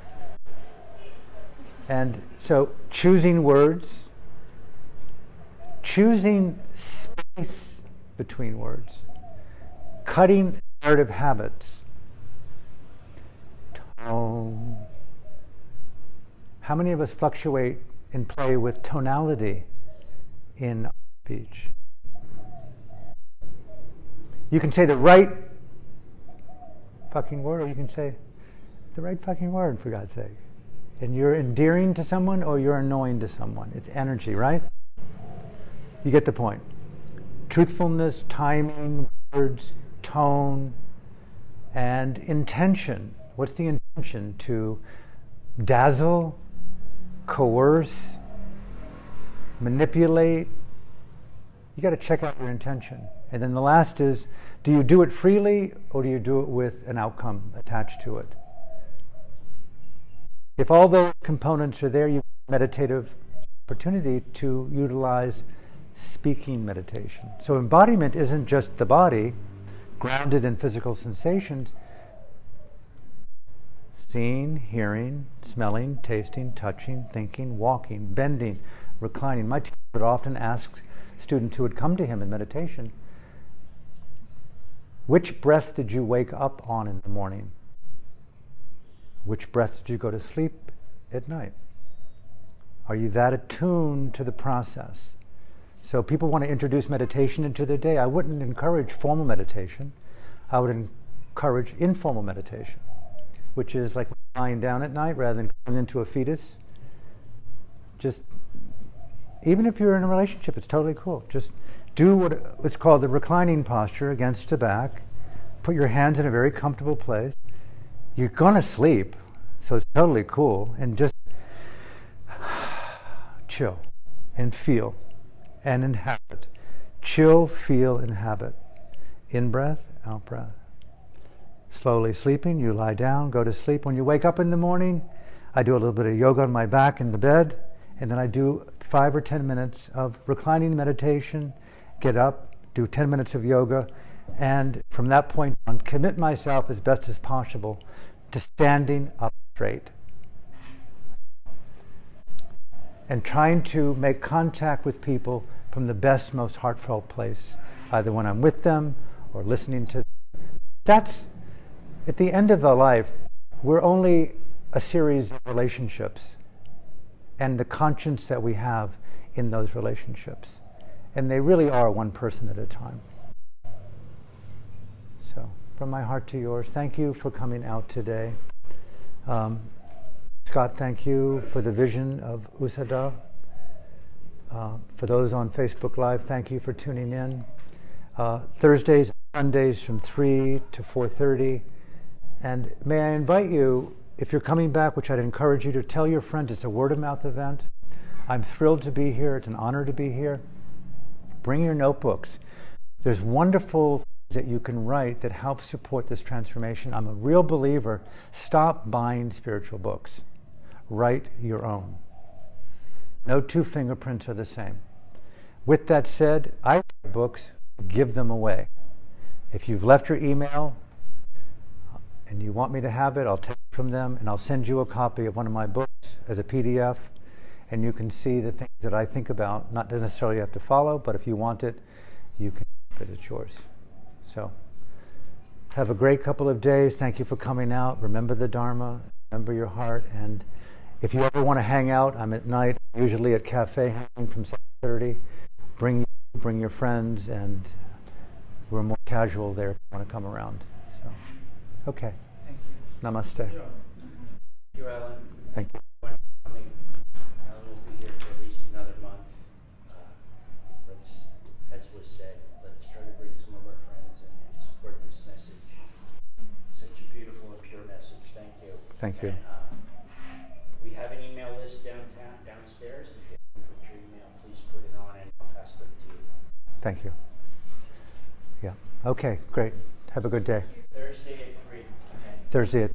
And so choosing words, choosing space between words, cutting narrative habits, tone. How many of us fluctuate and play with tonality in our speech? You can say the right fucking word, or you can say the right fucking word, for God's sake. And you're endearing to someone or you're annoying to someone. It's energy, right? You get the point. Truthfulness, timing, words, tone, and intention. What's the intention? To dazzle, coerce, manipulate. You got to check out your intention. And then the last is, do you do it freely or do you do it with an outcome attached to it? If all those components are there, you have a meditative opportunity to utilize speaking meditation. So embodiment isn't just the body, grounded in physical sensations. Seeing, hearing, smelling, tasting, touching, thinking, walking, bending, reclining. My teacher would often ask students who would come to him in meditation, which breath did you wake up on in the morning? Which breath did you go to sleep at night? Are you that attuned to the process? So people want to introduce meditation into their day. I wouldn't encourage formal meditation. I would encourage informal meditation, which is like lying down at night rather than coming into a fetus. Just, even if you're in a relationship, it's totally cool. Just do what's called the reclining posture against the back. Put your hands in a very comfortable place. You're going to sleep, so it's totally cool. And just chill and feel and inhabit. Chill, feel, inhabit. In breath, out breath. Slowly sleeping, you lie down, go to sleep. When you wake up in the morning, I do a little bit of yoga on my back in the bed, and then I do 5 or 10 minutes of reclining meditation, get up, do 10 minutes of yoga, and from that point on, commit myself as best as possible to standing up straight. And trying to make contact with people from the best, most heartfelt place, either when I'm with them or listening to them. That's, at the end of our life, we're only a series of relationships and the conscience that we have in those relationships. And they really are one person at a time. So, from my heart to yours, thank you for coming out today. Scott, thank you for the vision of Usada. For those on Facebook Live, thank you for tuning in. Thursdays and Sundays from 3 to 4:30. And may I invite you, if you're coming back, which I'd encourage you to tell your friends, it's a word-of-mouth event. I'm thrilled to be here. It's an honor to be here. Bring your notebooks. There's wonderful things that you can write that help support this transformation. I'm a real believer. Stop buying spiritual books. Write your own. No two fingerprints are the same. With that said, I write books, give them away. If you've left your email and you want me to have it, I'll take it from them and I'll send you a copy of one of my books as a PDF, and you can see the things that I think about. Not necessarily have to follow, but if you want it, you can keep it. It's yours. So, have a great couple of days. Thank you for coming out. Remember the Dharma. Remember your heart. And if you ever want to hang out, I'm at night, usually at Cafe Hang from 7:30. Bring your friends, and we're more casual there if you want to come around. So, okay. Thank you. Namaste. Thank you, Alan. Thank you. Alan will be here for at least another month. As was said, let's try to bring some of our friends and support this message. Such a beautiful and pure message. Thank you. Thank you. And, we have an email list downstairs. If you haven't put your email, please put it on and I'll pass them to you. Thank you. Yeah. Okay, great. Have a good day. Thursday at 3. Okay. Thursday at